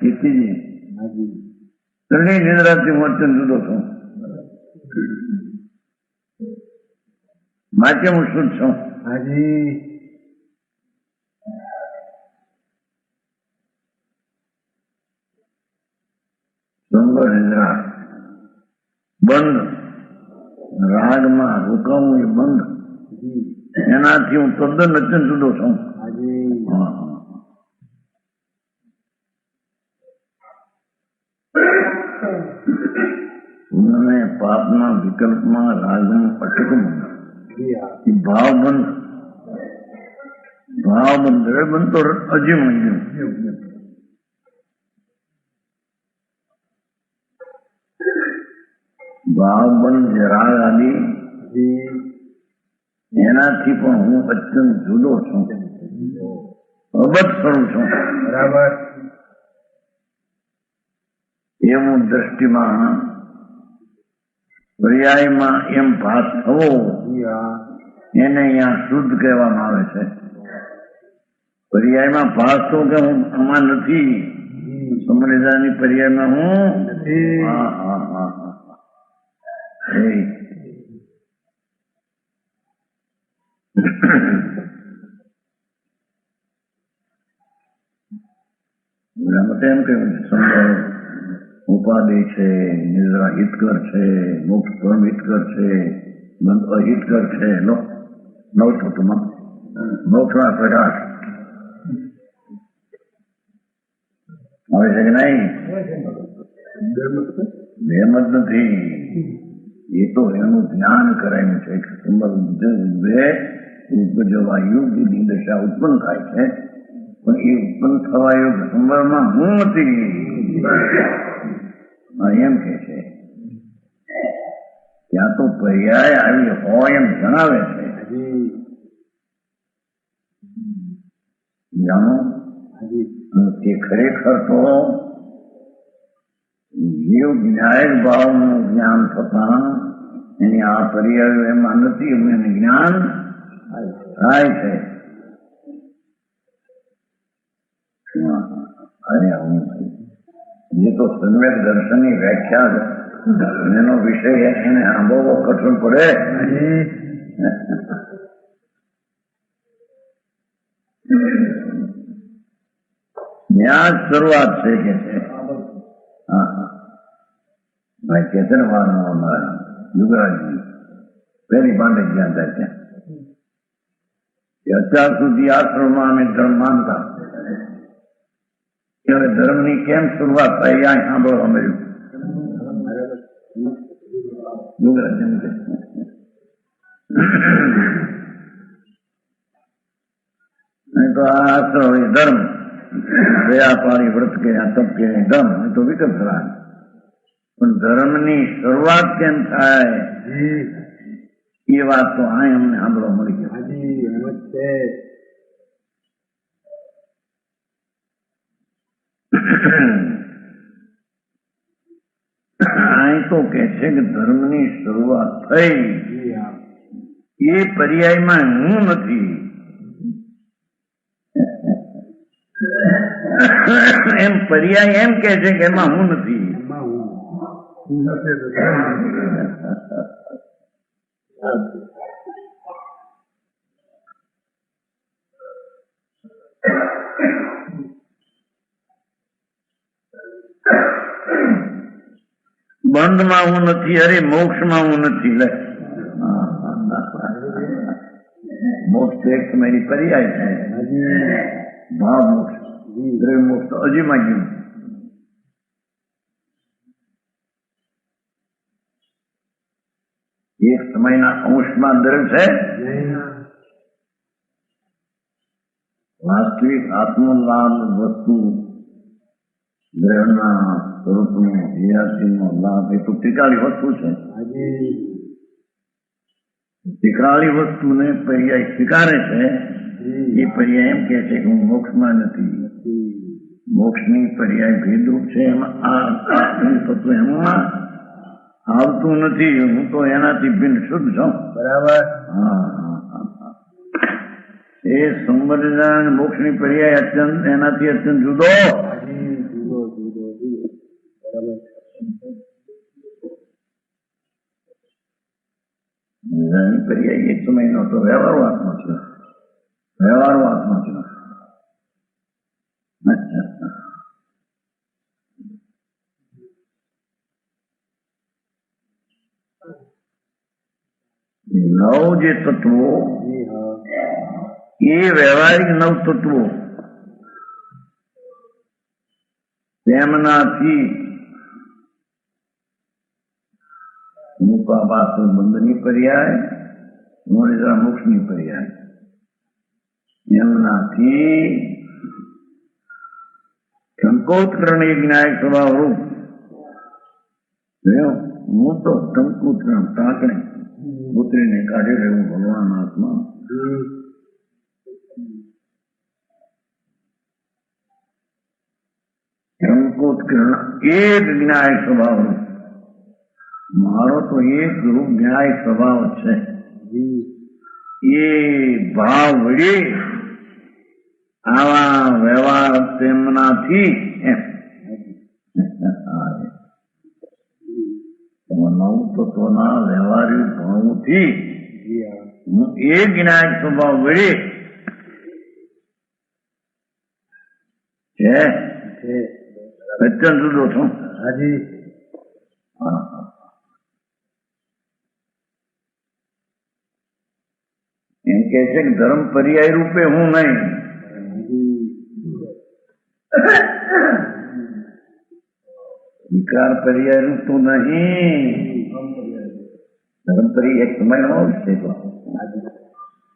એથી ત્રણેય નિદ્રાથી હું અત્યંત જુદો છું. માટે હું શુદ્ધ છું.
હાજી.
સંવર નિદ્રા બંધ, રાગમાં રોકાવું એ બંધ, એનાથી હું તદ્દન અત્યંત જુદો છું.
હાજી.
મને પાપના વિકલ્પમાં રાગનું અટકવું એ ભાવ બંધ, ભાવ બંધ રે બંધ તો અજીમ ગયું. ભાવ બંધ જે રાગ આદિ એનાથી પણ હું અત્યંત જુદો છું. અબધ કરું છું.
બરાબર.
એવું દ્રષ્ટિમાં પર્યાયમાં એમ ભાસ થવો એને અહીંયા શુદ્ધ કહેવામાં આવે છે. પર્યાયમાં ભાસ તો કે હું આમાં નથી, સમરેદાની પર્યાયમાં હું
નથી.
હા હા હા હા. એમ કહ્યું સંભાળ ઉપાધિ છે, નિદ્રા હિતકર છે, મોક્ષ પરમ હિતકર છે, બંધ અહિતકર છે. નવ તત્વમાં મોક્ષના પ્રકાશ આવે છે કે નહીં? બેમ જ નથી. એ તો એનું જ્ઞાન કરાયું છે. ઉપજવા યોગની દશા ઉત્પન્ન થાય છે, પણ એ ઉત્પન્ન થવા યોગ સંવરમાં હું નથી એમ કે છે. ત્યાં તો પર્યાય આવી હોય એમ જણાવે છે. જાણો તે ખરેખર તો જીવ જ્ઞાયક ભાવનું જ્ઞાન થતા એની આ પર્યાયો એમાં નથી, એને જ્ઞાન થાય છે. અરે હું એ તો સમ્યક દર્શનની વ્યાખ્યા એનો વિષય એને આંબો કઠણ પડે. ત્યાં જ શરૂઆત છે કે છે. હા હા કે છે ને અમારા યુગરાજજી પહેલી પાંડે જ્ઞાન થાય ત્યાં અત્યાર સુધી આશ્રમમાં અમે ધર્મ માનતા. હવે ધર્મની કેમ શરૂઆત થઈ આ સાંભળવા મળ્યું. તો આ આશ્રમ ધર્મ વ્યાપારી વ્રત કે તપ કે ધર્મ એ તો વિકલ્પ થયા, પણ ધર્મની શરૂઆત કેમ થાય એ વાત તો આ અમને સાંભળવા મળી ગયો. અહીં તો કે છે કે ધર્મની શરૂઆત થઈ એ પર્યાયમાં હું નથી. એમ પર્યાય એમ કે છે કે એમાં હું નથી.
એમાં હું નથી તો ધર્મ.
બંધમાં હું નથી, અરે મોક્ષમાં હું નથી. લે મોક્ષ એક તમારી પર્યાય છે. ભાવ મોક્ષ, દ્રવ્ય મોક્ષ તો હજીમાં ગયું. એક સમયના અંશમાં દ્રવ્ય છે. વાસ્તવિક આત્મલાભ વસ્તુ દ્રવ્યના સ્વરૂપનો હિયાસીનો લાભ એ તો ટીકાળી વસ્તુ છે. ટીકાળી વસ્તુને પર્યાય સ્વીકારે છે. એ પર્યાય એમ કે છે કે હું મોક્ષમાં નથી. મોક્ષની પર્યાય ભેદરૂપ છે. એમાં આ તત્વ એમાં આવતું નથી. હું તો એનાથી ભિન્ન શુદ્ધ છું.
બરાબર.
એ સંવર્ધન મોક્ષની પર્યાય અત્યંત એનાથી અત્યંત જુદો. પર્યાય એક સમયનો તો વ્યવહારો આત્મા છે. વ્યવહારો આત્મા છે. નવ જે તત્વો એ વ્યવહારિક નવ તત્વો તેમનાથી મુકાપાત્ર બંધની પર્યાય, મોક્ષની પર્યાય, એમનાથી સંકોચકરણ એ જ્ઞાયક સ્વભાવ રૂપ. હું તો સંકોચકરણ ટાંકણી પુત્રીને કાઢી રહ્યું ભગવાન આત્મા. સંકોચકરણ એ જ જ્ઞાયક સ્વભાવ રૂપ. મારો તો એક રૂપ ન્યાય સ્વભાવ છે. એ ભાવ વડે આવા વ્યવહાર તેમનાથી નવ તત્વના વ્યવહારિક ભાવથી હું એ જ્ઞાયક સ્વભાવ વડે છે અત્યંત જુદો છું.
હાજી.
એમ કે છે કે ધર્મ પર્યાય રૂપે હું નહીં. વિકાર પર્યાય રૂપ તો નહીં. ધર્મ પર્યાય એક સમયનો છે.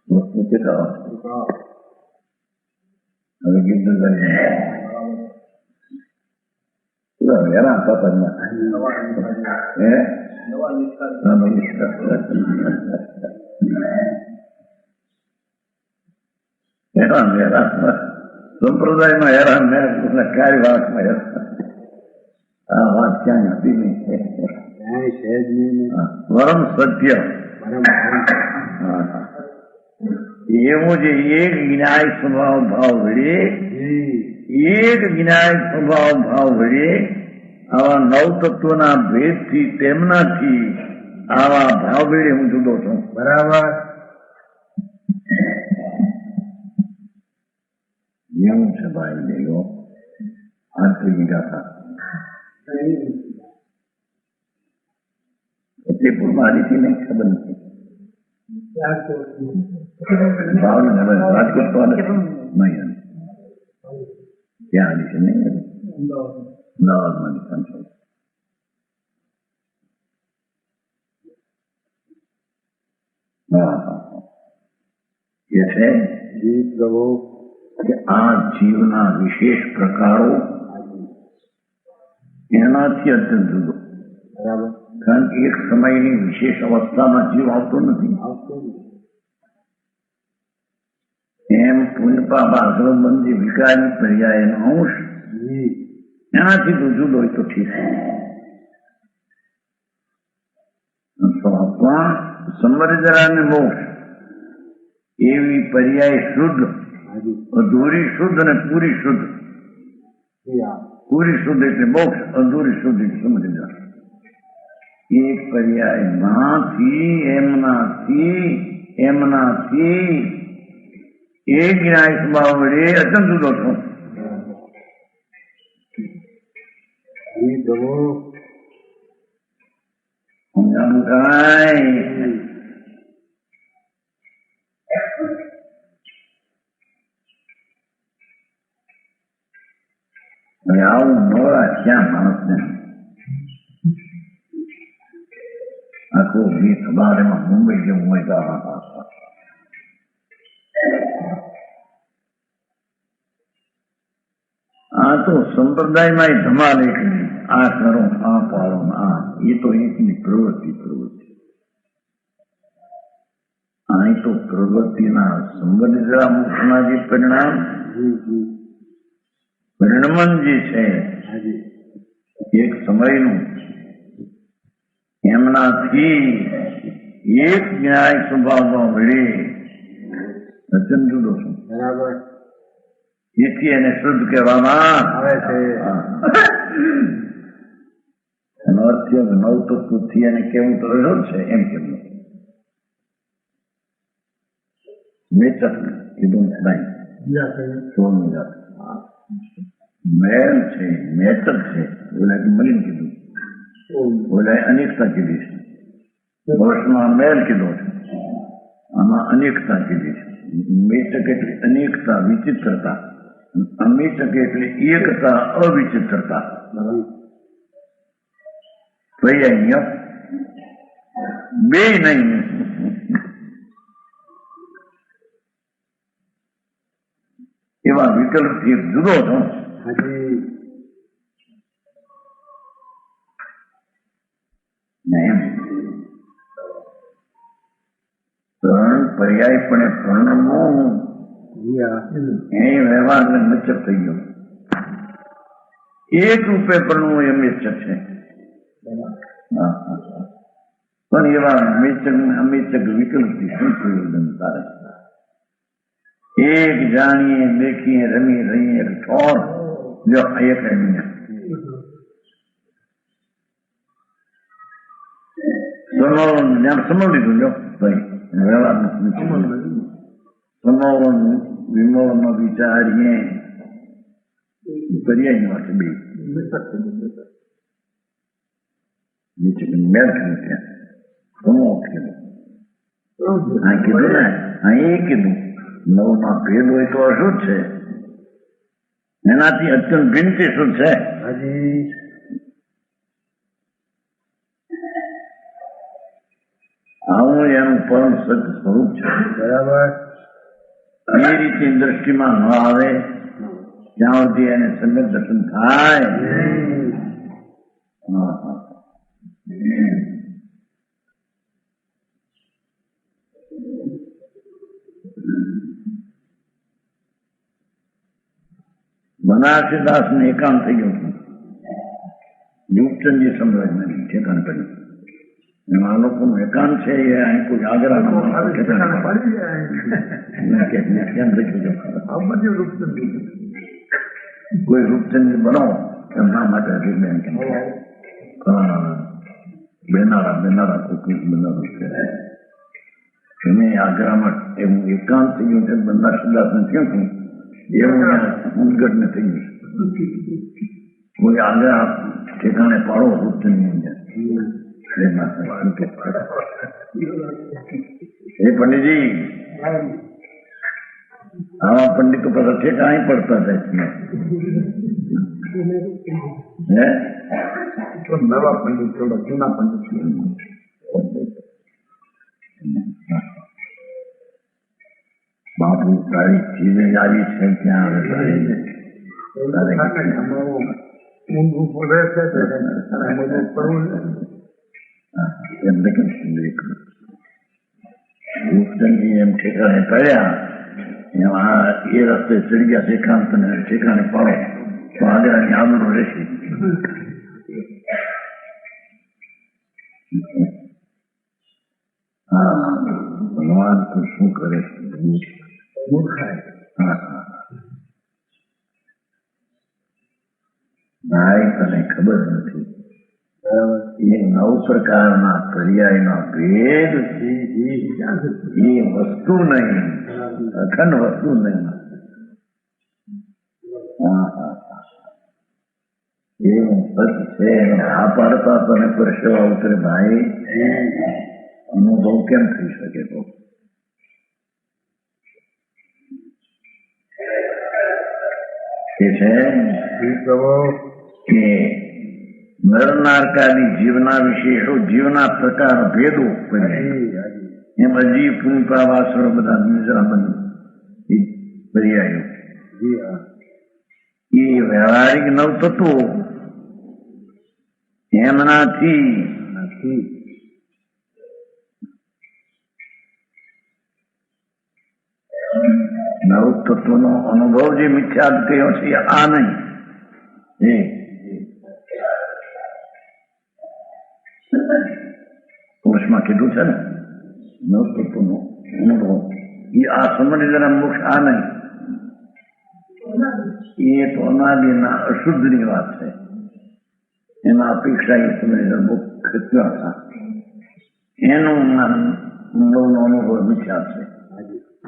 વસ્તુ કેટલા હવે કીધું હેરાન થતા હેરાન સંપ્રદાયમાં હેરાન ને કાર્યવાહકમાં હેરાન. આ વાત ક્યાંય હતી નહીં. પરમ સત્ય એવું જે એક જ્ઞાય સ્વભાવ ભાવ વડે એક જ્ઞાય સ્વભાવ ભાવ વડે આવા નવ તત્વના ભેદથી તેમનાથી આવા ભાવ વડે હું જુદો છું.
બરાબર.
એવું છે ભાઈ દેવો. આંતરિક ગાથા ફતેપુરમાં આદિથી નહીં ખબર નથી. ભાવનગર રાજકોટ તો નહીં. ત્યાં આદિ છે નહીં. અમદાવાદમાં પણ છે. એ છે કે આ જીવના વિશેષ પ્રકારો એનાથી અત્યંત જુદો.
બરાબર.
કારણ કે એક સમયની વિશેષ અવસ્થામાં જીવ આવતો નથી. એમ પુણ્યપાપ આશ્રમબંધી વિકારની પર્યાયનો અંશ એનાથી તો જુદો હોય તો ઠીક છે. પણ સંવર્ધના અને મોક્ષ એવી પર્યાય શુદ્ધ, અધૂરી શુદ્ધ અને પૂરી શુદ્ધ પૂરી શુદ્ધિ એટલે મોક્ષ, અધૂરી શુદ્ધિ સમજી જા. એક પર્યાય એમનાથી એક ન્યાય સ્વભાવ વડે અચન જુદો છો. સમજાણું કાંઈ? આવું નવરા ક્યાં માણસને આખું ગીત બારેમાં મુંબઈ જેવું હોય તો આ તો સંપ્રદાયમાં ધમાલ એકની, આ કરો આ પાડો આ, એ તો એકની પ્રવૃત્તિ. અહીં તો પ્રવૃત્તિના સંબંધિત મુખના જે પરિણમન જે છે એક સમયનું, એમનાથી એક ન્યાય સ્વભાવમાં વળે રચન જુદો છું.
બરાબર.
એથી એને શુદ્ધ કહેવામાં
આવે છે.
એનો અર્થ નવ તત્વથી એને કેવું તો રહ્યો છે એમ કેવું મેચક કીધું નહીં. મેલ છે, મેચક છે, ઓલા મલિન કીધું, ઓલા અનેકતા કીધી છે. વર્ષમાં મેલ કીધો છે, આમાં અનેકતા કીધી છે. મેચક એટલે અનેકતા, વિચિત્રતા. અમેચક એટલે એકતા, અવિચિત્રતા. ભાઈ અહીંયા બે નહીં, એવા વિકલ્પથી જુદો છો. ત્રણ પર્યાયપણે પ્રણમો એ વ્યવહાર ને મચક થઈ ગયો. એક રૂપે પ્રણવું એ મેચક છે. પણ એવા અમેચક વિકલ્પથી શું પ્રયોજન તારે? એક જાણીએ દેખીએ રમી રહીએ ઠોર જો એક રમીએ સમજ લીધું. જો ભાઈ વ્યવહારનું સમોવન વિમોવન વિચારીએ પર્યાય વાત બે મેળ થયું ત્યાં સમો કીધું. આ કીધું ને આ એ કીધું નવ માં ભેદ હોય તો અશુદ્ધ છે, એનાથી અત્યંત ભિન્નથી શુદ્ધ છે. આવું એનું પરમ સત્ય સ્વરૂપ છે. બરાબર. એ રીતે દ્રષ્ટિમાં ન આવે ત્યાં સુધી એને સંગત દર્શન થાય. બનારસીદાસ ને એકાંત થઈ ગયું હતું. રૂપચંદજી સમજાય નથી ઠેકાણ કર્યું. આ લોકોનું એકાંત છે એ અહીં કોઈ આગ્રહ કોઈ રૂપચંદજી બનો એમના માટે બેનારા કોઈ બનાવું છે એને આગ્રહમાં એવું એકાંત થઈ ગયું છે. બનારસીદાસ ને થયું હતું એવું ઉદગઢ ને થઈ ગયું. કોઈ આગ્રહ ઠેકાણે પાડો રૂપચંદની અંદર. એ પંડિતજી આવા પંડિતો પર ઠેકા અહીં પડતા થાય. નવા પંડિત થોડા જૂના પંડિત બાપુ તારી ચીજે આવી છે ત્યાં એમ ઠેકાણે પડ્યા એમાં એ રસ્તે ચડી ગયા શ્રીકાંત ને ઠેકાણે પડો તો આગળની આબરૂ રહેશે. ભગવાન તો શું કરે છે? ભાઈ તને ખબર નથી એ 9 પ્રકારના પર્યાયનો ભેદ એ વસ્તુ નહીં, અખંડ વસ્તુ નહીં. એવું સત છે એને આ પાડતા તને પરસેવા ઉતરે ભાઈ, અનુભવ કેમ થઈ શકે? તો એ છે કે નરનારકાદી જીવના વિશે જીવના પ્રકાર ભેદો એમ અજીવ પુનકા વાસણો બધા નિજરામન પર્યાયો એ વ્યવહારિક નવતત્વો એમનાથી નવતત્વનો અનુભવ જે મિથ્યાદ કયો છે આ નહીં. કોર્સમાં કીધું છે ને નવતત્વનો અનુભવ એ આ સમજના મોક્ષ આ નહીં, એ તો અનાદિના અશુદ્ધની વાત છે. એમાં અપેક્ષા એ સમજના મોક્ષ હતા એનું નવનો અનુભવ મિથ્યા છે.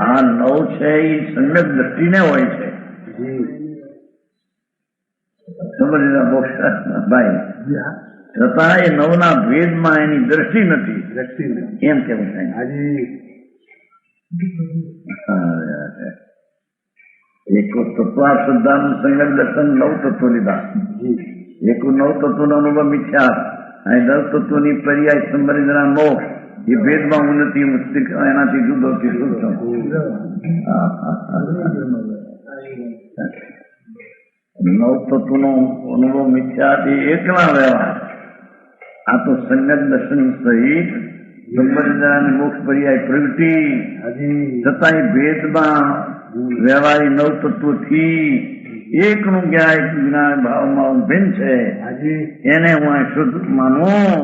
આ નવ છે એ સમ્યક દ્રષ્ટિને હોય છે. સમજના મોક્ષ ભાઈ છતાં એ નવના ભેદમાં એની દ્રષ્ટિ નથી એમ કેવું થાય. એક તત્વા શ્રદ્ધાનું સંયમ દર્શન 9 તત્વો લીધા, એક 9 તત્વનો અનુભવ મિથ્યા, અને 10 તત્વોની પર્યાય સંબંધના મોક્ષ એ ભેદમાં ઉન્નતિ મુસ્તિક એનાથી જુદો થી શુદ્ધ. 9 તત્વનો અનુભવ મિથ્યા એ એકલા વ્યવહાર. આ તો સંયમ દર્શન સહિત સંબંધના મોક્ષ પર્યાય પ્રગતિ છતાં ભેદમાં વ્યવહારી 9 તત્વોથી એકનું જ્ઞાન ભાવમાં ભિન્ન છે એને હું શુદ્ધ માનું.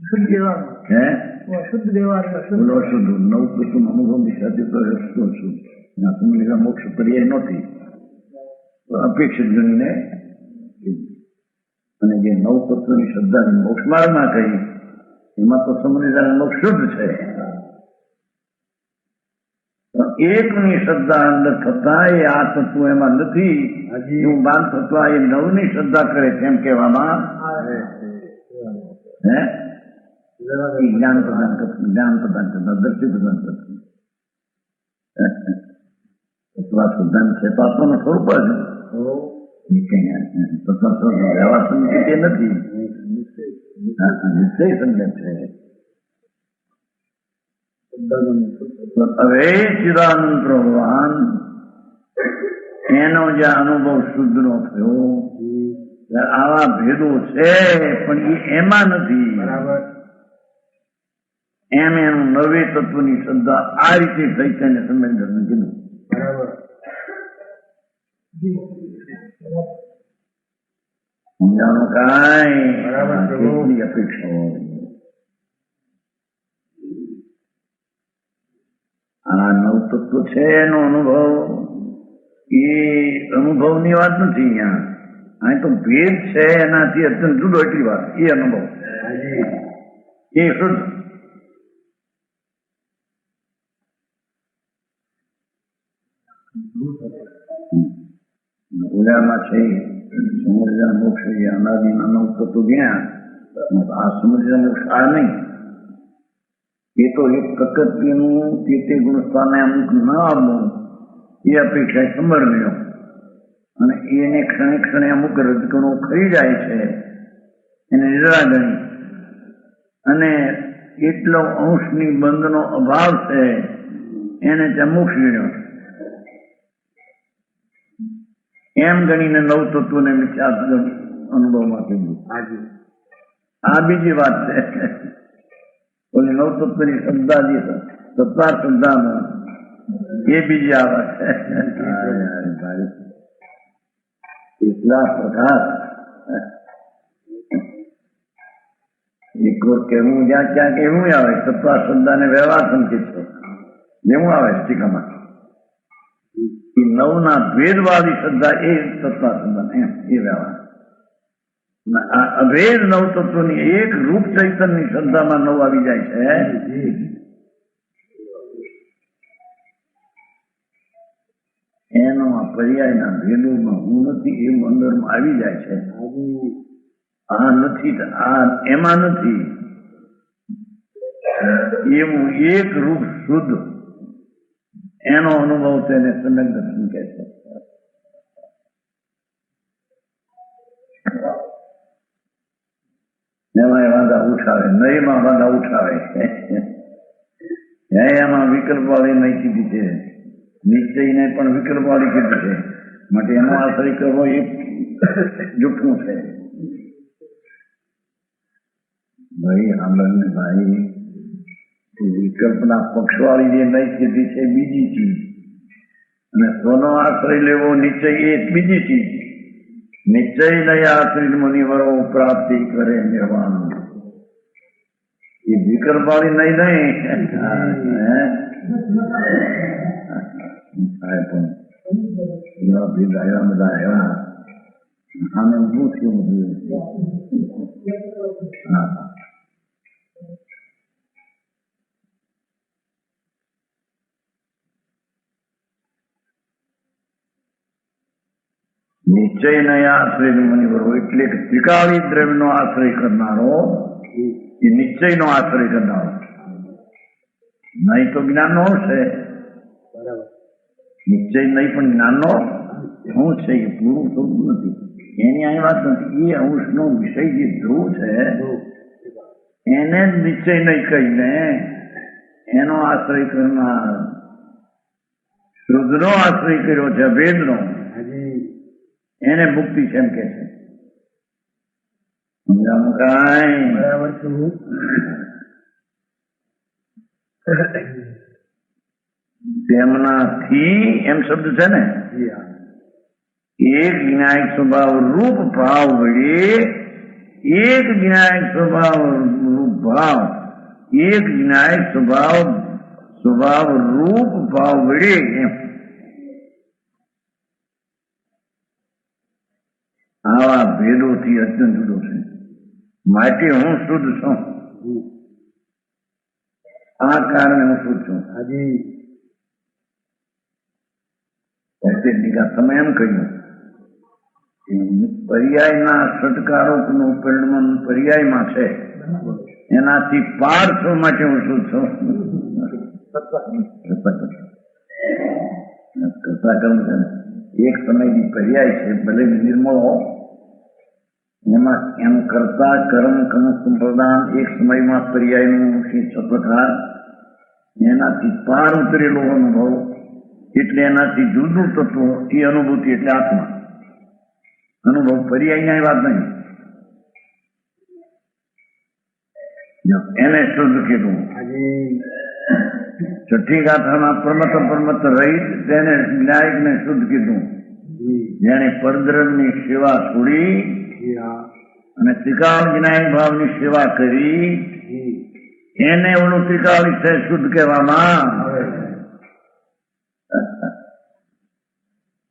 શુદ્ધ વ્યવહાર શુદ્ધ 9 તત્વનો અનુભવ સાથે રસ્તો છું. મોક્ષ પર્યાય નથી અપેક્ષિત ગણીને, અને જે 9 તત્વની શ્રદ્ધા મોક્ષ માર્ગમાં કહી એમાં તો સમજદાર મોક્ષ શુદ્ધ છે. એકની શ્રદ્ધા અંદર થતા એ આ તત્વ એમાં નથી એવું બાદ થતા એ 9 ની શ્રદ્ધા કરે તેમ કહેવામાં જ્ઞાન પ્રદાન કરતા દ્રષ્ટિ પ્રદાન કરતા તત્વા સિદ્ધાંત છે તો આત્માનું સ્વરૂપ જ વ્યવહાર સમજે તે નથી, નિશ્ચય સમજે છે. હવે ચિદાનંદ ભગવાન એનો જે અનુભવ શુદ્ધ નો થયો આવા ભેદો છે પણ એ એમાં નથી. એમ એનું 9 તત્વની શ્રદ્ધા આ રીતે થઈ છે સંબંધ કીધું. સમજાવવાનું કાંઈ અપેક્ષા હોય. આ 9 તત્વ છે એનો અનુભવ એ અનુભવની વાત નથી. અહીંયા અહીં તો ભેદ છે એનાથી અત્યંત જુદો એટલી વાત. એ અનુભવ એ શુદ્ધ. ઓલામાં છે સમુદ્રના મોક્ષ એ અનાદિના 9 તત્વો ગયા. આ સમુદ્રના મોક્ષ આ નહીં. એ તો એક પ્રકૃતિનું તે ગુણસ્થાને અમુક ન આવવું એ અપેક્ષા સમરણ્યો, અને એને ક્ષણે ક્ષણે અમુક રજકણો ખરી જાય છે એને નિરાગણી, અને એટલો અંશની બંધનો અભાવ છે એને ત્યાં મોક્ષ ગણ્યો. એમ ગણીને 9 તત્વોને મિથ્યા અનુભવમાં કીધું. આ બીજી વાત છે. ઓલી 9 તત્વની શ્રદ્ધા જે સત્તા શ્રદ્ધામાં એ બીજી આ વાત છે. એટલા પ્રકાર એક વાર કહેવું જ્યાં ક્યાં કેવું આવે સત્તા શ્રદ્ધા ને વ્યવહાર સંકેત છે જેવું આવે ટીકામાં. એ નવના ભેદવાળી શ્રદ્ધા એ તત્વાસંબંધ એમ એ વ્યવહાર. આ અભેદ નવ તત્વની એક રૂપ ચૈતન્યની શ્રદ્ધામાં નવ આવી જાય છે. એનો આ પર્યાયના ભેદોમાં હું નથી એમ અંદરમાં આવી જાય છે. આ નથી, આ એમાં નથી, એવું એક રૂપ શુદ્ધ એનો અનુભવ તેને સમ્યક દર્શન કહે છે. એમાં વાંધા ઉઠાવે, નયમાં વાંધા ઉઠાવે. એમાં વિકલ્પ વાળી નહીં કીધી છે, નિશ્ચયને પણ વિકલ્પ વાળી કીધી છે. માટે એનો આશ્રય કરવો એ જૂઠું છે. ભાઈ આનંદ ભાઈ, વિકલ્પના પક્ષવાળી જે નહીં કીધી છે બીજી ચીજ, અને સ્વનો આશ્રય લેવો નિશ્ચય એ બીજી ચીજ. નિશ્ચય નહીં આશ્રિત મુનિવરો પ્રાપ્તિ કરે નિર્વાણ. એ વિકલ્પવાળી નહીં પણ એવા ભેદ આવ્યા બધા આવ્યા. આને ઊભું થયું બધું. હા, નિશ્ચય નહીં આશ્રય મુનિવરો એટલે કે ત્રિકાળી દ્રવ્યનો આશ્રય કરનારો એ નિશ્ચયનો આશ્રય કરનારો. નહીં તો જ્ઞાનનો છે, નિશ્ચય નહીં પણ જ્ઞાનનો શું છે એ પૂરું થતું નથી. એની અહીં વાત નથી. એ અંશનો વિષય જે ધ્રુવ છે એને જ નિશ્ચય નહીં કહીને એનો આશ્રય કરનાર, શુદ્ધનો આશ્રય કર્યો છે, ભેદનો, એને મુક્તિ છે એમ કે છે. સમજાવું કાંઈ? બરાબર. તેમનાથી એમ શબ્દ છે ને, એક જ્ઞાયક સ્વભાવ રૂપ ભાવ વડે, એક જ્ઞાયક સ્વભાવ રૂપ ભાવ, એક જ્ઞાયક સ્વભાવ રૂપ ભાવ વડે એમ આવા ભેદોથી અત્યંત જુદો છે. માટે હું શુદ્ધ છું. આ કારણે હું શુદ્ધ છું. તમે એમ કહ્યું પર્યાયના ષટકારોનું પરિણામ પર્યાયમાં છે, એનાથી પાર છું માટે હું શુદ્ધ છું. કરતા કર્મ છે ને, એક સમયની પર્યાય છે, ભલે નિર્મળ હો, એમાં એમ કરતા કર્મ સંપ્રદાન એક સમયમાં પર્યાયનું સપથાર, એનાથી પાર ઉતરેલો અનુભવ, એટલે એનાથી જુદું તત્વ એ અનુભૂતિ એટલે આત્મા. અનુભવ પર્યાયની વાત નહીં. એને શુદ્ધ કીધું. છઠ્ઠી ગાથામાં પરમત રહિત તેને જ્ઞાયક ને શુદ્ધ કીધું. જેને પરદ્રવ્યની સેવા છોડી અને ત્રિકાળ જ્ઞાયક ભાવની સેવા કરી, એને ઓલું ત્રિકાળી છે શુદ્ધ કહેવામાં આવે.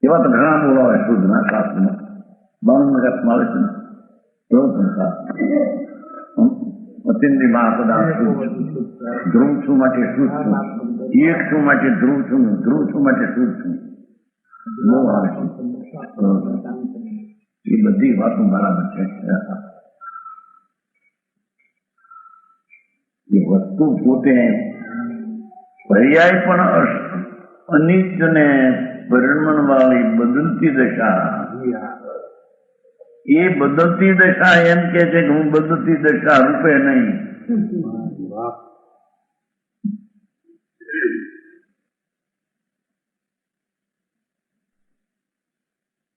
એવા તો ઘણા બોલાવે શુદ્ધ ના શાસ્ત્રમાં. બાણું આવે છે ને, એવો પણ શાસ્ત્ર. અત્યંત મહાપદા ધ્રુવ છું માટે શુદ્ધ છું, એક છું માટે ધ્રુવ છું, ધ્રુવ છું માટે શુદ્ધ છું. બહુ આવે છે. એ બધી વાતો બરાબર છે. એ વસ્તુ પોતે પર્યાય પણ અનિત્ય ને પરિણમન વાળી બદલતી દશા, એ બદલતી દશા એમ કે છે કે હું બદલતી દશા રૂપે નહીં.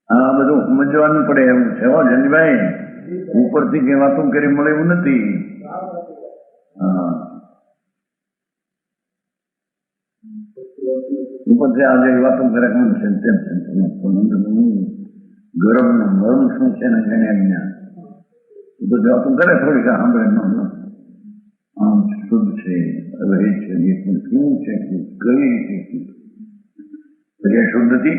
આ બધું સમજવાનું પડે એવું છે. હો જનભાઈ, ઉપરથી કઈ વાતો કરી મળે એવું નથી. હા, ઉપરથી આજે વાતો કરે કેમ છે તેમ છે, ગરમ નું મરમ શું છે ને એને જ્ઞાન. બધી વાતો કરે થોડીક સાંભળે ન આમ શુદ્ધ છે, રહે છે, એ પણ શું છે, કઈ રીતે એટલે શુદ્ધથી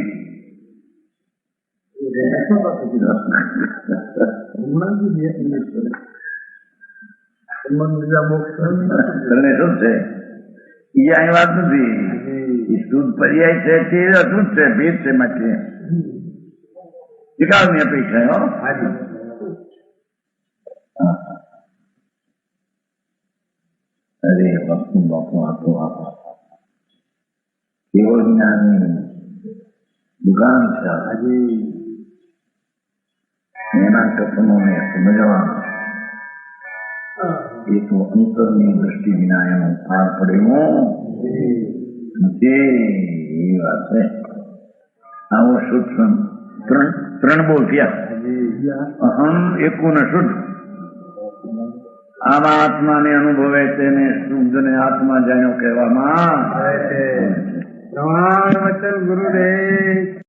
તને શું છે એ અહીં વાત નથી. એ શુદ્ધ પર્યાય છે તે અશુદ્ધ છે, ભેદ છે. માટે નિકાલની અપેક્ષા હો. અરે બાપુ બાપુ આપો આપો કેવો જ્ઞાનની દુકાન છે હાજી. એના કથનોને સમજવા એ તો અંતરની દ્રષ્ટિ વિના એનો પાર પડ્યો નથી. એ વાત છે. આવો સૂક્ષ્મ ત્રણ બોલ ક્યાં અહમ એકુન શુદ્ધ. આમાં આત્માને અનુભવે તેને શુદ્ધ ને આત્મા જાણ્યો કહેવામાં આવે છે.
વચન ગુરુદેવ